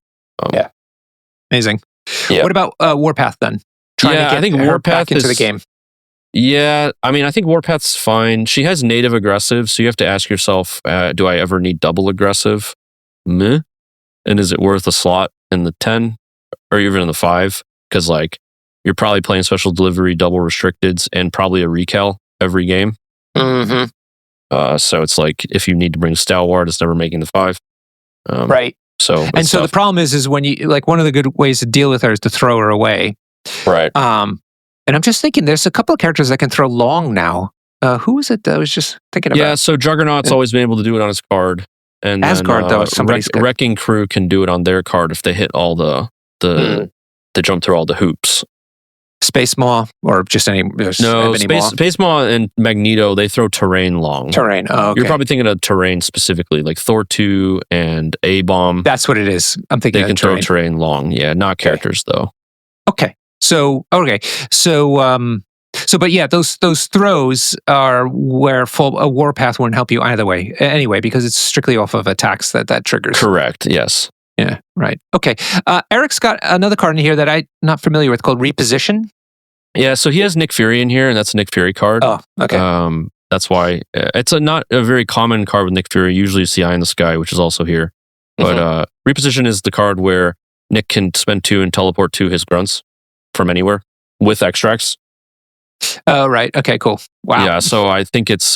Amazing. Yeah. What about Warpath then? I think Warpath back into the game. Yeah, I mean, I think Warpath's fine. She has native aggressive, so you have to ask yourself, do I ever need double aggressive? Meh. And is it worth a slot in the 10 or even in the 5? Because like you're probably playing special delivery, double restricteds, and probably a recal every game. So it's like if you need to bring Stalwart, it's never making the 5. Right. So the problem is when you like one of the good ways to deal with her is to throw her away. Right. And I'm just thinking, there's a couple of characters that can throw long now. Who is it that I was just thinking about? Yeah, so Juggernaut's always been able to do it on his card. And Asgard, though, somebody's Wrecking Crew can do it on their card if they hit all they jump through all the hoops. Space Maw, or just any... Space Maw and Magneto, they throw terrain long. Terrain, okay. You're probably thinking of terrain specifically, like Thor 2 and A-Bomb. That's what it is. I'm thinking they can throw terrain long. Yeah, not characters, though. Okay. So, but yeah, those throws are where a Warpath wouldn't help you either way, anyway, because it's strictly off of attacks that triggers. Correct, yes. Yeah, right. Okay. Eric's got another card in here that I'm not familiar with called Reposition. Yeah, so he has Nick Fury in here, and that's a Nick Fury card. Oh, okay. That's why it's not a very common card with Nick Fury. Usually you see Eye in the Sky, which is also here. But Reposition is the card where Nick can spend 2 and teleport 2 his grunts from anywhere with extracts. Oh, right. Okay, cool. Wow. Yeah, so I think it's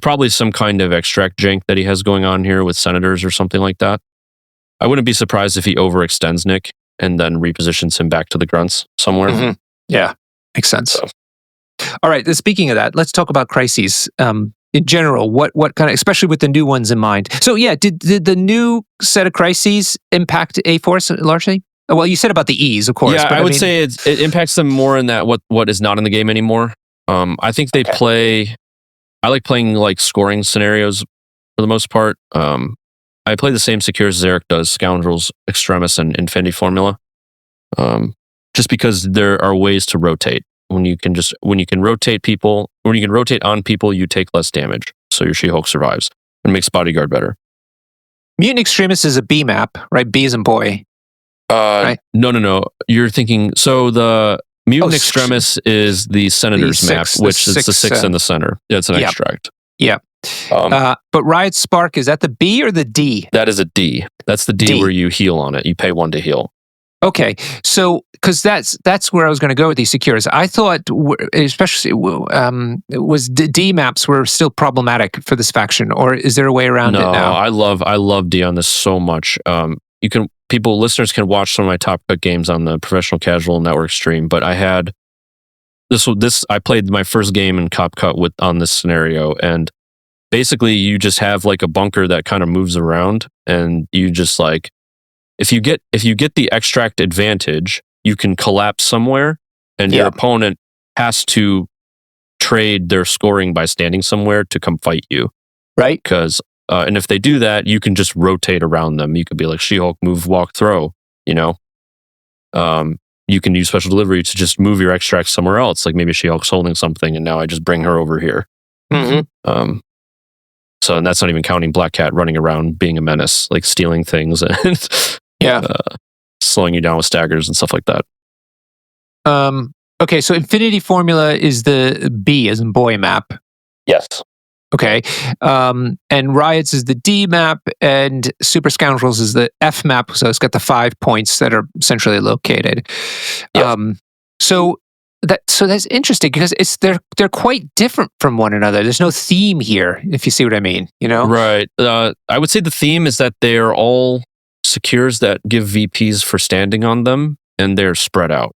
probably some kind of extract jank that he has going on here with Senators or something like that. I wouldn't be surprised if he overextends Nick and then repositions him back to the grunts somewhere. Yeah, makes sense. So. All right, speaking of that, let's talk about crises. In general, what kind of, especially with the new ones in mind. So yeah, did the new set of crises impact A-Force largely? Well, you said about the E's, of course. Yeah, but I would say it impacts them more in that what is not in the game anymore. I think they play... I like playing like scoring scenarios for the most part. I play the same secures as Eric does, Scoundrels, Extremis, and Infinity Formula. Just because there are ways to rotate. when you can rotate on people, you take less damage. So your She-Hulk survives. It makes Bodyguard better. Mutant Extremist is a B map, right? B as in boy. Right? No. You're thinking, so the Mutant Extremist is the Senator's map, which is the 6 in the center. Yeah, it's an extract. Yeah. But Riot Spark, is that the B or the D? That is a D. That's the D where you heal on it. You pay 1 to heal. Okay, so because that's where I was going to go with these secures. I thought, especially, was D maps were still problematic for this faction, or is there a way around it now? No, I love D on this so much. Listeners can watch some of my Top Cut games on the Professional Casual Network stream. But I had I played my first game in Top Cut on this scenario, and basically you just have like a bunker that kind of moves around, and you just like. If you get the extract advantage, you can collapse somewhere, and your opponent has to trade their scoring by standing somewhere to come fight you. Right. Because and if they do that, you can just rotate around them. You could be like She-Hulk, move, walk, throw. You know, you can use special delivery to just move your extract somewhere else. Like maybe She-Hulk's holding something, and now I just bring her over here. Mm-hmm. And that's not even counting Black Cat running around being a menace, like stealing things and. Slowing you down with staggers and stuff like that. Okay, so Infinity Formula is the B as in boy map. Yes. Okay. And Riots is the D map, and Super Scoundrels is the F map, so it's got the 5 points that are centrally located. Yes. So that's interesting because they're quite different from one another. There's no theme here, if you see what I mean, you know? Right. I would say the theme is that they're all secures that give VPs for standing on them, and they're spread out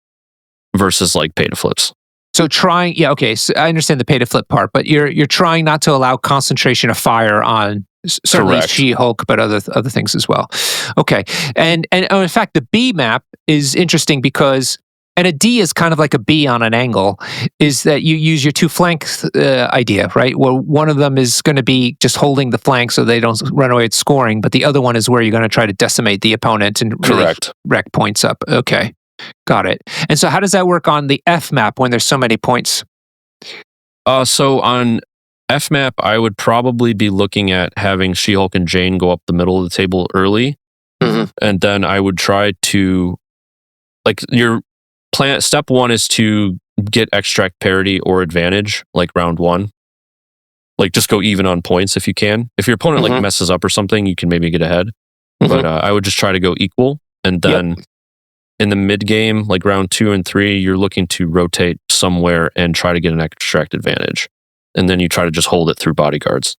versus like pay to flips. So so I understand the pay to flip part, but you're trying not to allow concentration of fire on certainly She-Hulk, but other things as well. Okay, and in fact, the B map is interesting because. And a D is kind of like a B on an angle, is that you use your 2 flanks idea, right? Well, one of them is going to be just holding the flank so they don't run away with scoring, but the other one is where you're going to try to decimate the opponent and really rack points up. Okay, got it. And so how does that work on the F map when there's so many points? So on F map, I would probably be looking at having She-Hulk and Jane go up the middle of the table early, and then I would try to, like step 1 is to get extract parity or advantage, like round 1. Like just go even on points if you can. If your opponent like messes up or something, you can maybe get ahead. But I would just try to go equal, and then in the mid game, like round 2 and 3, you're looking to rotate somewhere and try to get an extract advantage, and then you try to just hold it through bodyguards.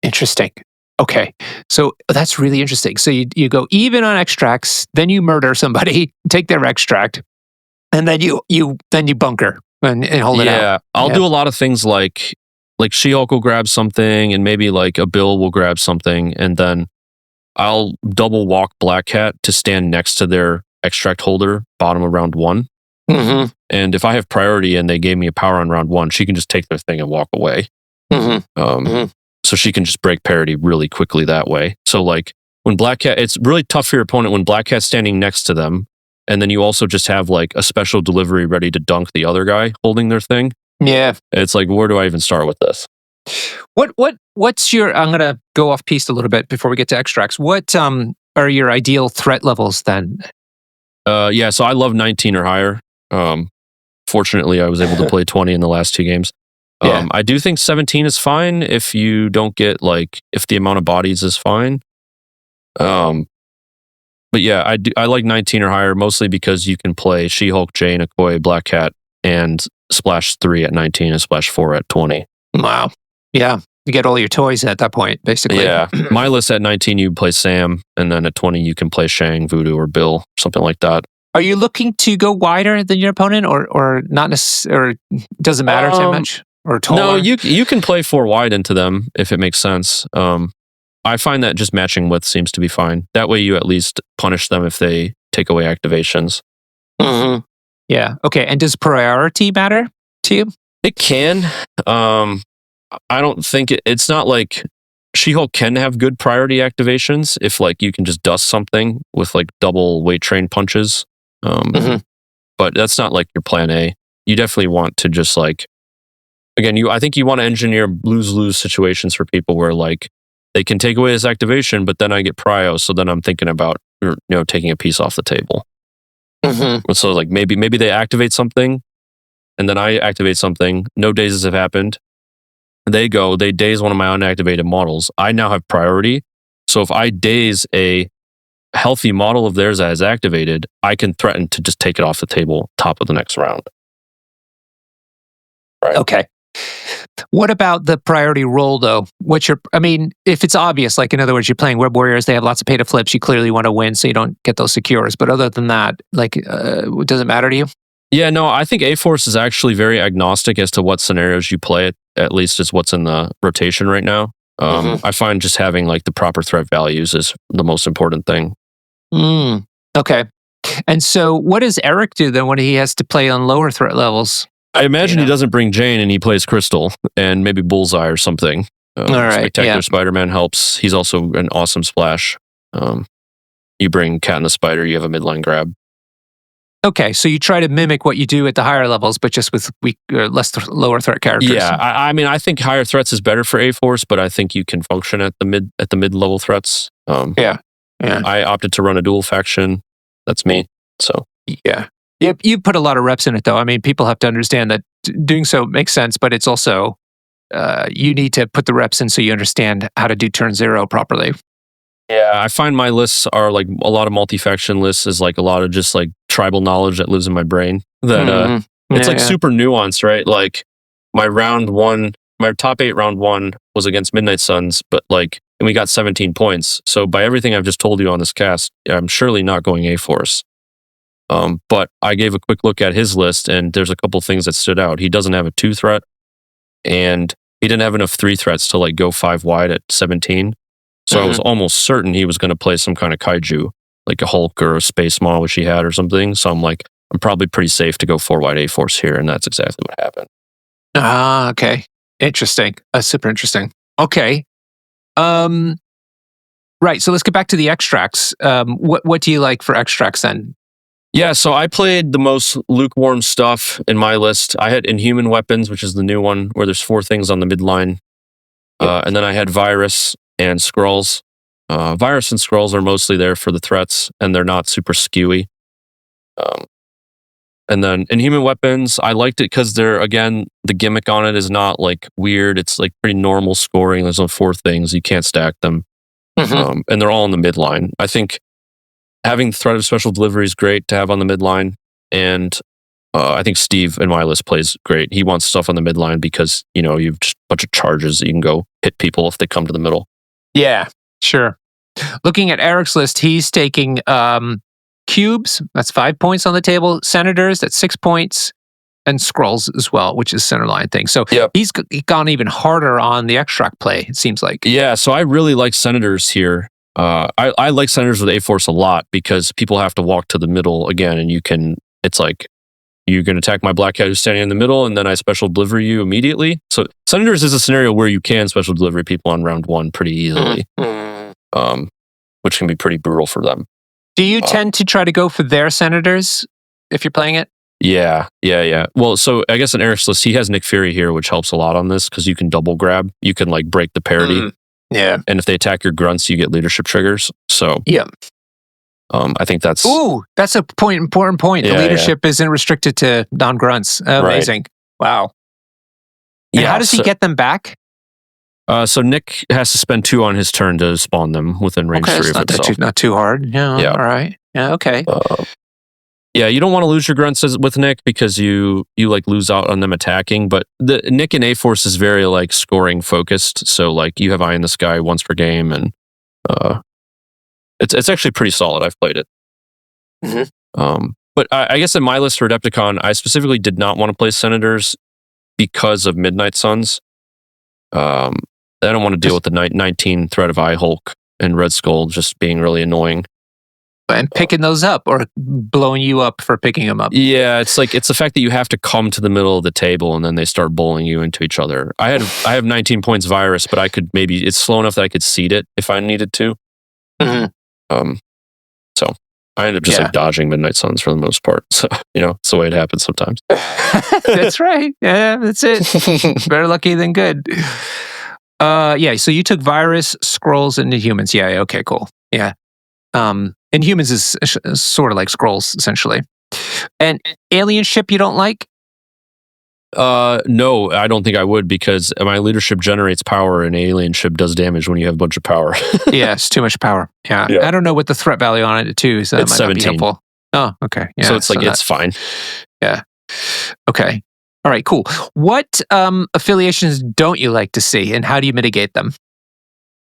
Interesting. Okay, so that's really interesting. So you go even on extracts, then you murder somebody, take their extract, and then you bunker and hold it out. Yeah, I'll do a lot of things like She-Hulk will grab something, and maybe like a Bill will grab something, and then I'll double walk Black Cat to stand next to their extract holder, bottom of round 1. And if I have priority and they gave me a power on round 1, she can just take their thing and walk away. So she can just break parity really quickly that way. So like when Black Cat, it's really tough for your opponent when Black Cat's standing next to them, and then you also just have like a special delivery ready to dunk the other guy holding their thing. Yeah. It's like, where do I even start with this? What's your, I'm going to go off piste a little bit before we get to extracts. What are your ideal threat levels then? So I love 19 or higher. Fortunately, I was able to play 20 in the last 2 games. I do think 17 is fine if you don't get if the amount of bodies is fine. But yeah, I like 19 or higher mostly because you can play She-Hulk, Jane, Okoye, Black Cat, and Splash 3 at 19 and Splash 4 at 20. Wow. Yeah. You get all your toys at that point, basically. Yeah. My list at 19, you play Sam, and then at 20, you can play Shang, Voodoo, or Bill, something like that. Are you looking to go wider than your opponent, or not necessarily, or doesn't matter too much? Or taller? No, you can play 4 wide into them if it makes sense. I find that just matching width seems to be fine. That way you at least punish them if they take away activations. Yeah. Okay. And does priority matter to you? It can. I don't think it's not like She-Hulk can have good priority activations if you can just dust something with double weight train punches. but that's not like your plan A. You definitely want to just like, again, I think you want to engineer lose-lose situations for people where like they can take away this activation, but then I get prio, so then I'm thinking about taking a piece off the table. So like maybe they activate something, and then I activate something. No dazes have happened. They daze one of my unactivated models. I now have priority. So if I daze a healthy model of theirs that is activated, I can threaten to just take it off the table top of the next round. Right. Okay. What about the priority roll, though? If it's obvious, like in other words, you're playing Web Warriors, they have lots of pay to flips, you clearly want to win, so you don't get those secures. But other than that, like, does it matter to you? Yeah, no, I think A-Force is actually very agnostic as to what scenarios you play it, at least is what's in the rotation right now. I find just having like the proper threat values is the most important thing. Okay. And so what does Eric do then when he has to play on lower threat levels? I imagine he doesn't bring Jane and he plays Crystal and maybe Bullseye or something. All right. Spectacular Spider-Man helps. He's also an awesome splash. You bring Cat and the Spider, you have a midline grab. Okay, so you try to mimic what you do at the higher levels, but just with lower threat characters. Yeah, I think higher threats is better for A-Force, but I think you can function at the mid-level threats. Yeah. I opted to run a dual faction. That's me. So yeah. You put a lot of reps in it, though. I mean, people have to understand that doing so makes sense, but it's also you need to put the reps in so you understand how to do turn 0 properly. Yeah, I find my lists are like a lot of multi-faction lists is like a lot of just like tribal knowledge that lives in my brain. That it's super nuanced, right? Like my top 8 round 1 was against Midnight Suns, but like, and we got 17 points. So by everything I've just told you on this cast, I'm surely not going A-Force. But I gave a quick look at his list, and there's a couple things that stood out. He doesn't have a 2 threat, and he didn't have enough 3 threats to like go 5 wide at 17. So I was almost certain he was going to play some kind of kaiju, like a Hulk or a Space Maw, which he had or something. So I'm like, I'm probably pretty safe to go 4 wide A-Force here, and that's exactly what happened. Ah, okay. Interesting. Super interesting. Okay. Right, so let's get back to the extracts. What do you like for extracts then? Yeah, so I played the most lukewarm stuff in my list. I had Inhuman Weapons, which is the new one, where there's 4 things on the midline. And then I had Virus and Skrulls. Virus and Skrulls are mostly there for the threats, and they're not super skewy. And then Inhuman Weapons, I liked it because the gimmick on it is not like weird. It's like pretty normal scoring. There's only 4 things. You can't stack them. And they're all on the midline. I think having the threat of special delivery is great to have on the midline. And I think Steve in my list plays great. He wants stuff on the midline because, you've just a bunch of charges that you can go hit people if they come to the middle. Yeah, sure. Looking at Eric's list, he's taking cubes, that's 5 points on the table, senators, that's 6 points, and Skrulls as well, which is centerline thing. So he's gone even harder on the extract play, it seems like. Yeah, so I really like senators here. I like senators with A-Force a lot because people have to walk to the middle again, and it's like, you can attack my black cat who's standing in the middle, and then I special deliver you immediately. So senators is a scenario where you can special delivery people on round 1 pretty easily, which can be pretty brutal for them. Do you tend to try to go for their senators if you're playing it? Yeah. Well, so I guess in Eric's list, he has Nick Fury here, which helps a lot on this because you can double grab. You can like break the parity. Yeah. And if they attack your grunts, you get leadership triggers. So yeah. I think that's... Ooh, that's a important point. The leadership isn't restricted to non-grunts. Amazing. Right. Wow. And how does he get them back? So Nick has to spend 2 on his turn to spawn them within range 3 of itself. Not too hard. Yeah. All right. Yeah, okay. You don't want to lose your grunts with Nick because you like lose out on them attacking, but the Nick and A-Force is very like scoring focused. So like you have Eye in the Sky once per game, and it's actually pretty solid. I've played it. But I guess in my list for Adepticon, I specifically did not want to play Senators because of Midnight Suns. I don't want to deal with the 19 threat of Eye Hulk and Red Skull just being really annoying. And picking those up or blowing you up for picking them up. Yeah, it's the fact that you have to come to the middle of the table and then they start bowling you into each other. I have 19 points Virus, but I could it's slow enough that I could seed it if I needed to. So I end up just like dodging Midnight Suns for the most part. So, it's the way it happens sometimes. That's right. Yeah, that's it. Better lucky than good. So you took virus, scrolls, and Inhumans. Yeah, okay, cool. Yeah. Inhumans is sort of like scrolls, essentially. And alien ship you don't like? No, I don't think I would, because my leadership generates power and alien ship does damage when you have a bunch of power. Yeah, it's too much power. Yeah. I don't know what the threat value on it too, so that it's might 17. not be helpful. Oh, okay. Yeah, so it's like, it's fine. Yeah. Okay. All right, cool. What affiliations don't you like to see, and how do you mitigate them?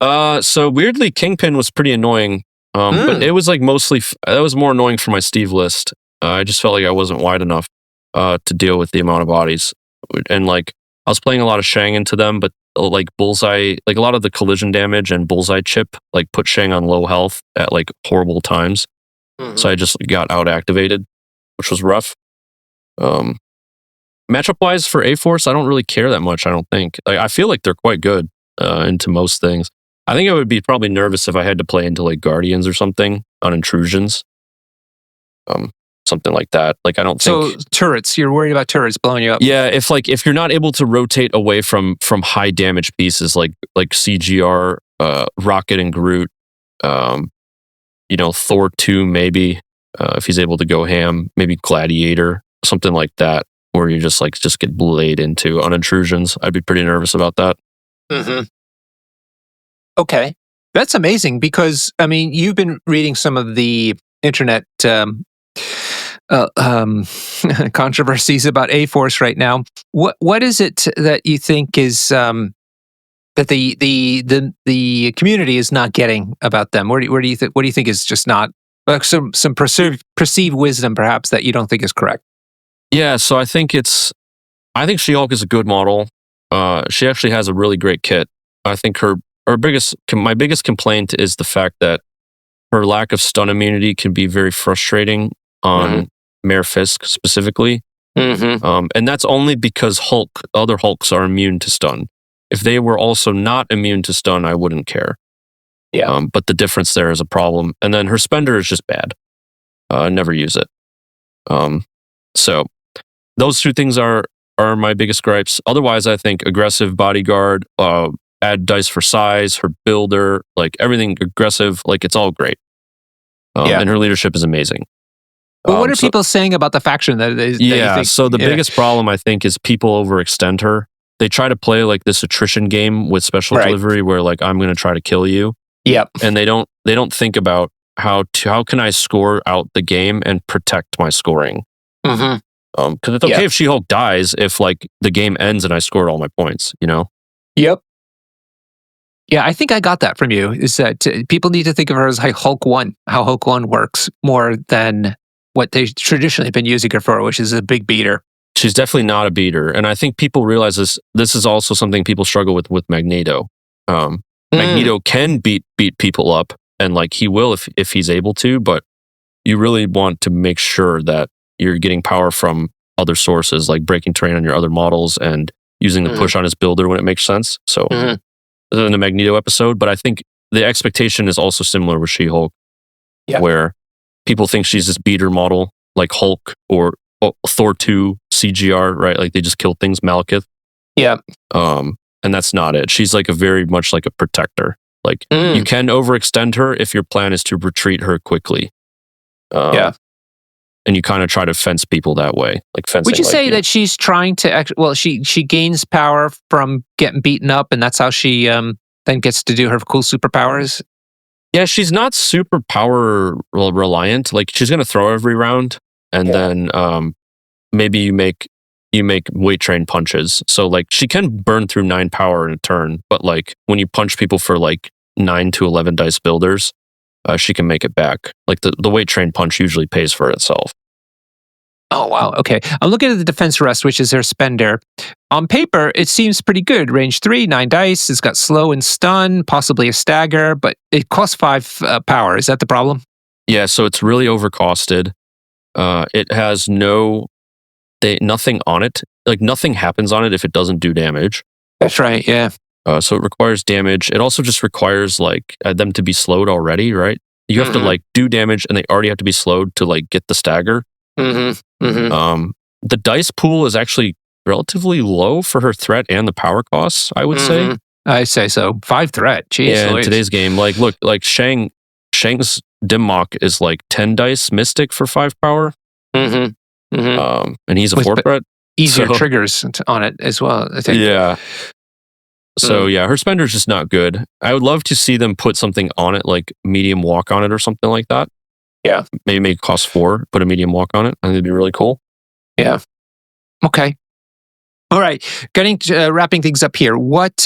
So weirdly, Kingpin was pretty annoying, but it was like mostly, that was more annoying for my Steve list. I just felt like I wasn't wide enough to deal with the amount of bodies. And like, I was playing a lot of Shang into them, but like Bullseye, like a lot of the collision damage and Bullseye chip, like put Shang on low health at like horrible times. So I just got out activated, which was rough. Matchup wise for A-Force, I don't really care that much, I don't think. Like, I feel like they're quite good into most things. I think I would be probably nervous if I had to play into like Guardians or something on intrusions. Something like that. Like, I don't think... So turrets, you're worried about turrets blowing you up? Yeah, if you're not able to rotate away from high damage pieces like CGR, Rocket and Groot, Thor 2 maybe, if he's able to go ham, maybe Gladiator, something like that, where you just get bladed into on intrusions. I'd be pretty nervous about that. Mm-hmm. Okay. That's amazing, because, I mean, you've been reading some of the internet controversies about A-Force right now. What is it that you think is that the community is not getting about them? What do you think is just not, like, some perceived wisdom perhaps that you don't think is correct? Yeah, so I think She-Hulk is a good model. She actually has a really great kit. I think my biggest complaint is the fact that her lack of stun immunity can be very frustrating on Mayor Fisk specifically. And that's only because other Hulks are immune to stun. If they were also not immune to stun, I wouldn't care. Yeah. But the difference there is a problem. And then her spender is just bad. Never use it. So those two things are my biggest gripes. Otherwise, I think aggressive bodyguard, add dice for size, her builder, like everything aggressive, like it's all great. And her leadership is amazing. But what are people saying about the faction that you think? So the biggest problem, I think, is people overextend her. They try to play like this attrition game with special delivery where like, I'm going to try to kill you. Yep. And they don't think about how can I score out the game and protect my scoring. Because it's okay if She-Hulk dies if like the game ends and I scored all my points, Yep. Yeah, I think I got that from you, is that people need to think of her as like Hulk 1, how Hulk 1 works, more than what they traditionally have been using her for, which is a big beater. She's definitely not a beater. And I think people realize this is also something people struggle with Magneto. Magneto can beat people up, and like he will if he's able to, but you really want to make sure that you're getting power from other sources, like breaking terrain on your other models and using the push on his builder when it makes sense. So in the Magneto episode, but I think the expectation is also similar with She-Hulk, where people think she's this beater model like Hulk or Thor 2 CGR, right? Like they just kill things, Malekith. Yeah. And that's not it. She's like very much like a protector. Like you can overextend her if your plan is to retreat her quickly. And you kind of try to fence people that way, like fencing. Would you say that she's trying to? She gains power from getting beaten up, and that's how she then gets to do her cool superpowers. Yeah, she's not super power reliant. Like she's gonna throw every round, and then maybe you make weight train punches. So like she can burn through 9 power in a turn, but like when you punch people for like 9 to 11 dice builders, she can make it back. Like the weight train punch usually pays for itself. Oh, wow. Okay. I'm looking at the defense rest, which is her spender. On paper, it seems pretty good. Range 3, 9 dice. It's got slow and stun, possibly a stagger, but it costs 5 power. Is that the problem? Yeah, so it's really overcosted. It has nothing on it. Like nothing happens on it if it doesn't do damage. That's right, yeah. So it requires damage. It also just requires like them to be slowed already, right? You have to like do damage, and they already have to be slowed to like get the stagger. The dice pool is actually relatively low for her threat and the power costs, I would say. I say so. 5 threat. Jeez, yeah, in today's game, like look, like Shang's Dim Mock is like 10 dice Mystic for 5 power. And he's a 4 threat. Easier triggers on it as well, I think. Yeah. So yeah, her spender's just not good. I would love to see them put something on it, like medium walk on it or something like that. Yeah. Maybe make it cost 4, put a medium walk on it. I think it'd be really cool. Yeah. Okay. All right. Wrapping things up here. What's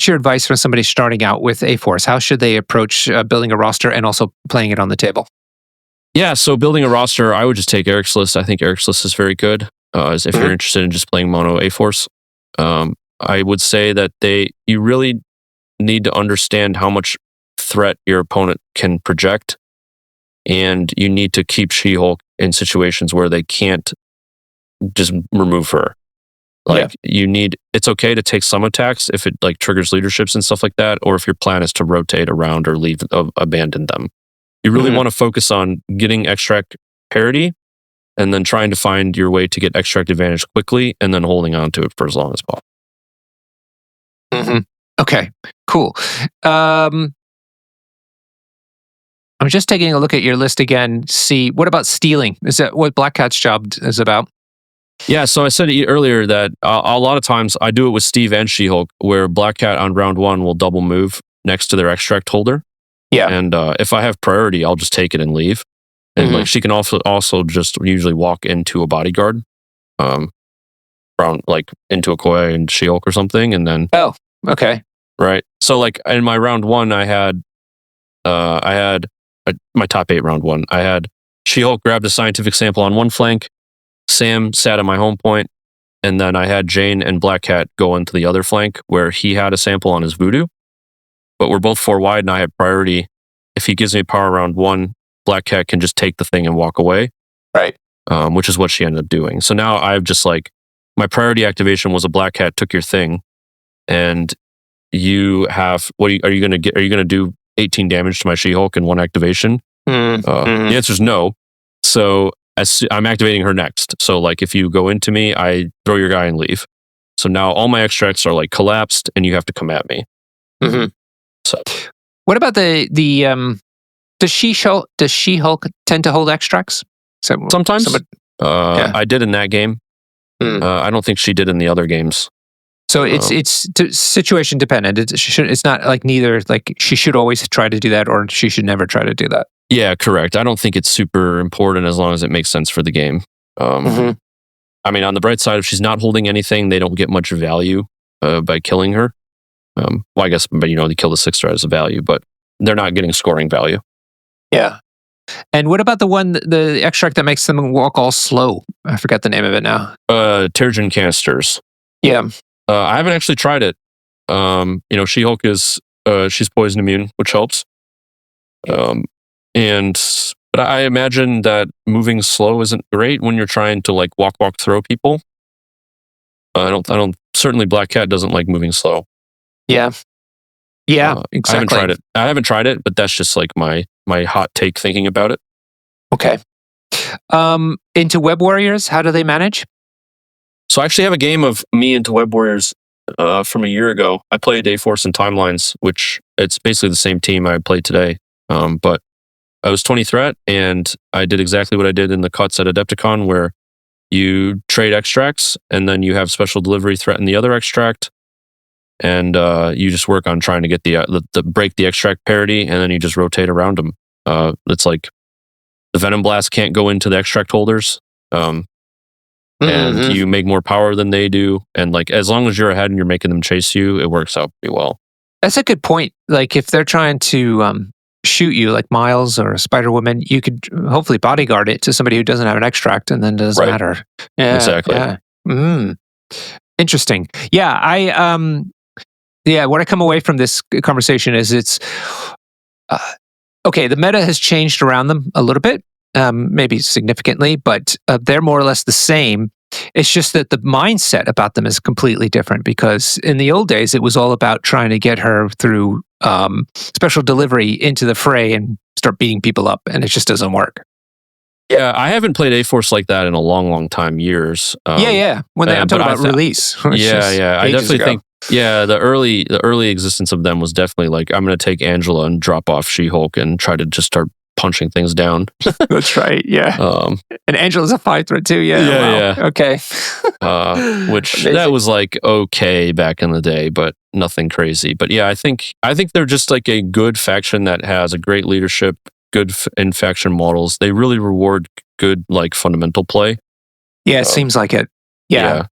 your advice for somebody starting out with A-Force? How should they approach building a roster and also playing it on the table? Yeah, so building a roster, I would just take Eric's list. I think Eric's list is very good. If you're interested in just playing mono A-Force. I would say that you really need to understand how much threat your opponent can project, and you need to keep She-Hulk in situations where they can't just remove her. Like it's okay to take some attacks if it like triggers leaderships and stuff like that, or if your plan is to rotate around or abandon them. You really want to focus on getting extract parity, and then trying to find your way to get extract advantage quickly, and then holding on to it for as long as possible. Okay, cool. I'm just taking a look at your list again. See, what about stealing? Is that what Black Cat's job is about? Yeah, so I said earlier that a lot of times I do it with Steve and She-Hulk, where Black Cat on round 1 will double move next to their extract holder. Yeah. And if I have priority, I'll just take it and leave. And like she can also just usually walk into a bodyguard, around like into Okoye and She-Hulk or something, and then okay, right. So like in my round 1, I had my top 8 round 1. I had She-Hulk grabbed a scientific sample on one flank, Sam sat at my home point, and then I had Jane and Black Cat go into the other flank where he had a sample on his voodoo, but we're both 4 wide and I had priority. If he gives me power round 1, Black Cat can just take the thing and walk away. Right. Which is what she ended up doing. So now I've just like, my priority activation was a Black Cat took your thing, and you have, are you going to get? Are you going to do 18 damage to my She-Hulk in one activation? The answer is no. So I'm activating her next. So like if you go into me, I throw your guy and leave. So now all my extracts are like collapsed, and you have to come at me. So what about does She-Hulk tend to hold extracts? Sometimes. I did in that game. I don't think she did in the other games. So it's situation dependent. It's not like neither. Like she should always try to do that, or she should never try to do that. Yeah, correct. I don't think it's super important as long as it makes sense for the game. I mean, on the bright side, if she's not holding anything, they don't get much value by killing her. Well, I guess, but they kill the 6 threat as a value, but they're not getting scoring value. Yeah. And what about the extract that makes them walk all slow? I forgot the name of it now. Terrigen canisters. Yeah. I haven't actually tried it. She-Hulk is she's poison immune, which helps. But I imagine that moving slow isn't great when you're trying to like walk throw people. I don't. Certainly, Black Cat doesn't like moving slow. Yeah. Yeah. Exactly. I haven't tried it, but that's just like my hot take thinking about it. Okay. Into Web Warriors, how do they manage? So I actually have a game of me into Web Warriors from a year ago. I played A-Force and Timelines, which it's basically the same team I played today. But I was 20 threat, and I did exactly what I did in the cuts at Adepticon, where you trade extracts, and then you have special delivery threat in the other extract, and you just work on trying to get the break the extract parity, and then you just rotate around them. It's like the Venom Blast can't go into the extract holders, and you make more power than they do, and like as long as you're ahead and you're making them chase you, it works out pretty well. That's a good point. Like if they're trying to shoot you, like Miles or Spider-Woman, you could hopefully bodyguard it to somebody who doesn't have an extract, and then it doesn't matter. Yeah, exactly. Yeah. Interesting. Yeah, what I come away from this conversation is it's okay. The meta has changed around them a little bit, maybe significantly, but they're more or less the same. It's just that the mindset about them is completely different, because in the old days, it was all about trying to get her through special delivery into the fray and start beating people up, and it just doesn't work. Yeah, I haven't played A-Force like that in a long, long time, years. When I'm talking about release. I definitely think the early existence of them was definitely like, I'm going to take Angela and drop off She-Hulk and try to just start punching things down. That's right. Yeah. And Angela's a fight threat too. Yeah. Okay. Which Amazing. that was like okay back in the day, but nothing crazy. But yeah, I think they're just like a good faction that has a great leadership, good in faction models. They really reward good like fundamental play. Yeah, it seems like it. Yeah.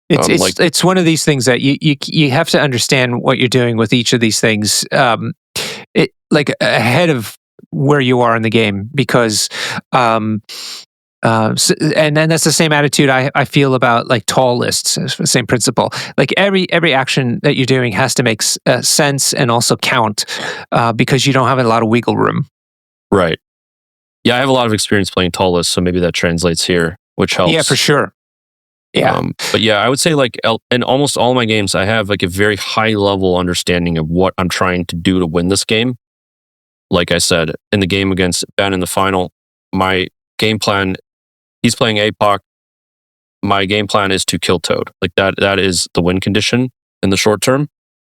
It's one of these things that you have to understand what you're doing with each of these things. It like ahead of where you are in the game, because and then that's the same attitude I feel about like tall lists. Same principle. Like every action that you're doing has to make sense and also count, because you don't have a lot of wiggle room. Right. Yeah, I have a lot of experience playing tall lists, so maybe that translates here, which helps. Yeah, for sure. Yeah. But yeah, I would say like in almost all my games, I have like a very high level understanding of what I'm trying to do to win this game. Like I said, in the game against Ben in the final, my game plan, he's playing APOC. My game plan is to kill Toad. Like that is the win condition in the short term.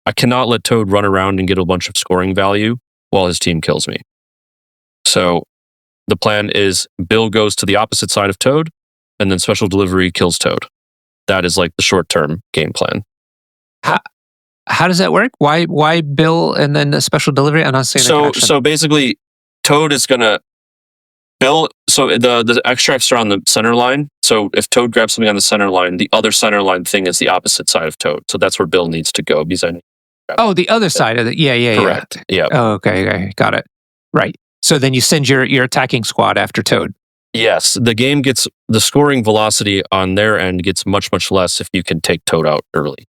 I cannot let Toad run around and get a bunch of scoring value while his team kills me. So the plan is Bill goes to the opposite side of Toad, and then special delivery kills Toad. That is like the short-term game plan. How does that work? Why Bill and then the special delivery? I'm not saying so basically, Toad is gonna Bill. So the extracts are on the center line. So if Toad grabs something on the center line, the other center line thing is the opposite side of Toad. So that's where Bill needs to go. Because the other side of it. Yeah. Correct. Yeah. Oh, okay. Got it. Right. So then you send your attacking squad after Toad. Yes, the game gets the scoring velocity on their end gets much, much less if you can take Toad out early.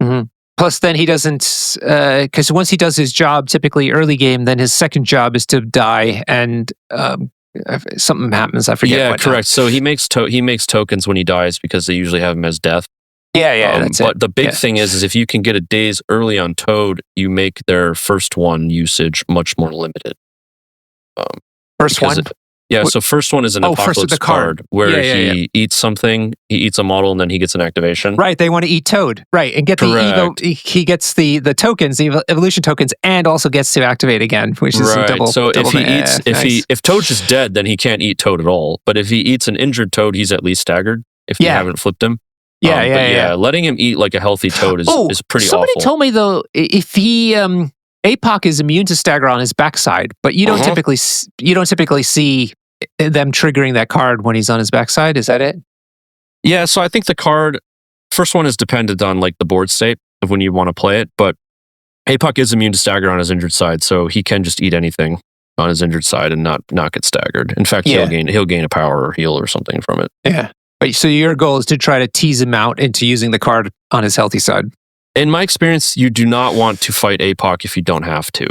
Mm-hmm. Plus, then he doesn't, because once he does his job, typically early game, then his second job is to die, and something happens. I forget. Yeah, correct. So he makes tokens when he dies because they usually have him as death. Yeah, that's but the big thing is if you can get a daze early on Toad, you make their first one usage much more limited. First one? So first one is an Apocalypse card where he eats something, he eats a model, and then he gets an activation. Right, they want to eat Toad. Right, and get he gets the tokens, the evolution tokens, and also gets to activate again, which is a double. So if Toad's just dead, then he can't eat Toad at all. But if he eats an injured Toad, he's at least staggered if you haven't flipped him. Letting him eat like a healthy Toad is pretty awful. Somebody told me though, if he APOC is immune to stagger on his backside, but you don't typically see them triggering that card when he's on his backside. Is that it? Yeah, so I think the card first one is dependent on like the board state of when you want to play it, but APOC is immune to stagger on his injured side, so he can just eat anything on his injured side and not get staggered. In fact, he'll gain a power or heal or something from it. Yeah. But so your goal is to try to tease him out into using the card on his healthy side. In my experience, you do not want to fight APOC if you don't have to.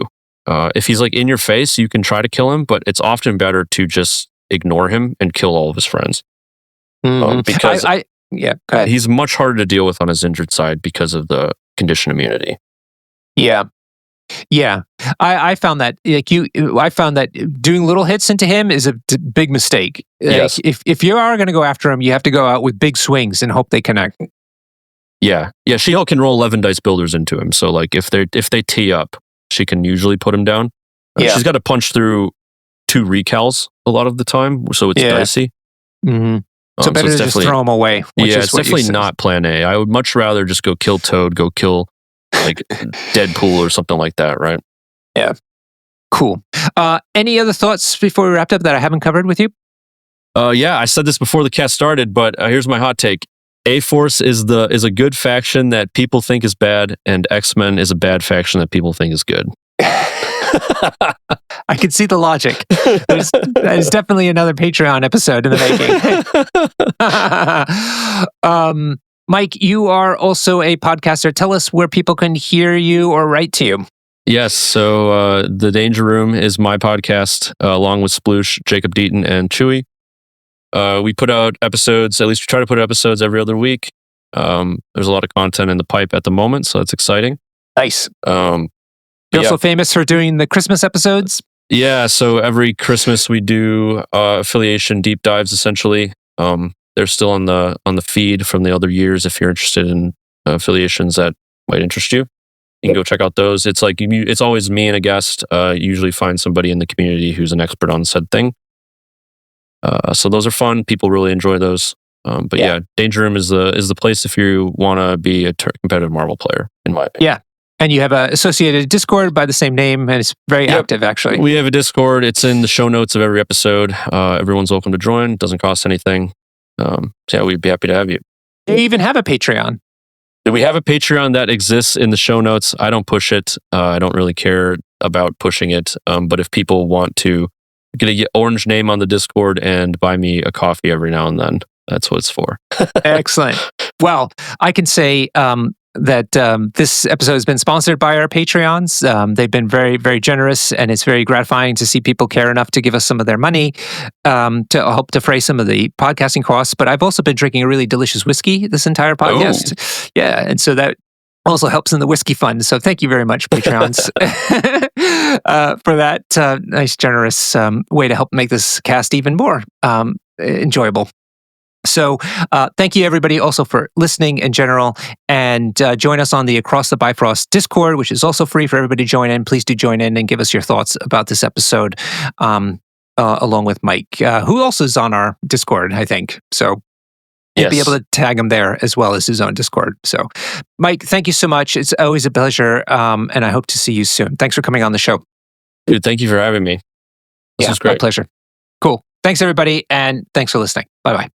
If he's like in your face, you can try to kill him, but it's often better to just ignore him and kill all of his friends. Because go ahead. He's much harder to deal with on his injured side because of the condition immunity. Yeah. I found that doing little hits into him is a big mistake. Yes. If you are going to go after him, you have to go out with big swings and hope they connect. Yeah. She-Hulk can roll 11 dice builders into him. So like if they tee up, she can usually put him down. She's got to punch through 2 recals a lot of the time, so it's dicey. Mm-hmm. So better to just throw him away. It's definitely not plan A. I would much rather just go kill Toad, go kill like Deadpool or something like that, right? Yeah. Cool. Any other thoughts before we wrapped up that I haven't covered with you? I said this before the cast started, but here's my hot take. A-Force is a good faction that people think is bad, and X-Men is a bad faction that people think is good. I can see the logic. That is definitely another Patreon episode in the making. Mike, you are also a podcaster. Tell us where people can hear you or write to you. Yes, so The Danger Room is my podcast, along with Sploosh, Jacob Deaton, and Chewy. We put out episodes. At least we try to put out episodes every other week. There's a lot of content in the pipe at the moment, so that's exciting. Nice. You're also famous for doing the Christmas episodes. Yeah, so every Christmas we do affiliation deep dives. Essentially, they're still on the feed from the other years. If you're interested in affiliations that might interest you, you can go check out those. It's like it's always me and a guest. Usually find somebody in the community who's an expert on said thing. So those are fun. People really enjoy those. But yeah, Danger Room is the place if you want to be a competitive Marvel player, in my opinion. Yeah. And you have an associated Discord by the same name, and it's very active, actually. We have a Discord. It's in the show notes of every episode. Everyone's welcome to join. It doesn't cost anything. So yeah, we'd be happy to have you. You even have a Patreon. We have a Patreon that exists in the show notes. I don't push it. I don't really care about pushing it. But if people want to get an orange name on the Discord and buy me a coffee every now and then, that's what it's for. Excellent. Well, I can say that this episode has been sponsored by our Patreons. They've been very, very generous, and it's very gratifying to see people care enough to give us some of their money to help defray some of the podcasting costs. But I've also been drinking a really delicious whiskey this entire podcast. Oh. Yeah, and so that also helps in the whiskey fund. So thank you very much, Patreons, for that nice, generous way to help make this cast even more enjoyable. So thank you, everybody, also for listening in general. And join us on the Across the Bifrost Discord, which is also free for everybody to join in. Please do join in and give us your thoughts about this episode, along with Mike, who also is on our Discord, I think. So you'll be able to tag him there as well as his own Discord. So, Mike, thank you so much. It's always a pleasure, and I hope to see you soon. Thanks for coming on the show. Dude, thank you for having me. This was great. My pleasure. Cool. Thanks, everybody, and thanks for listening. Bye-bye.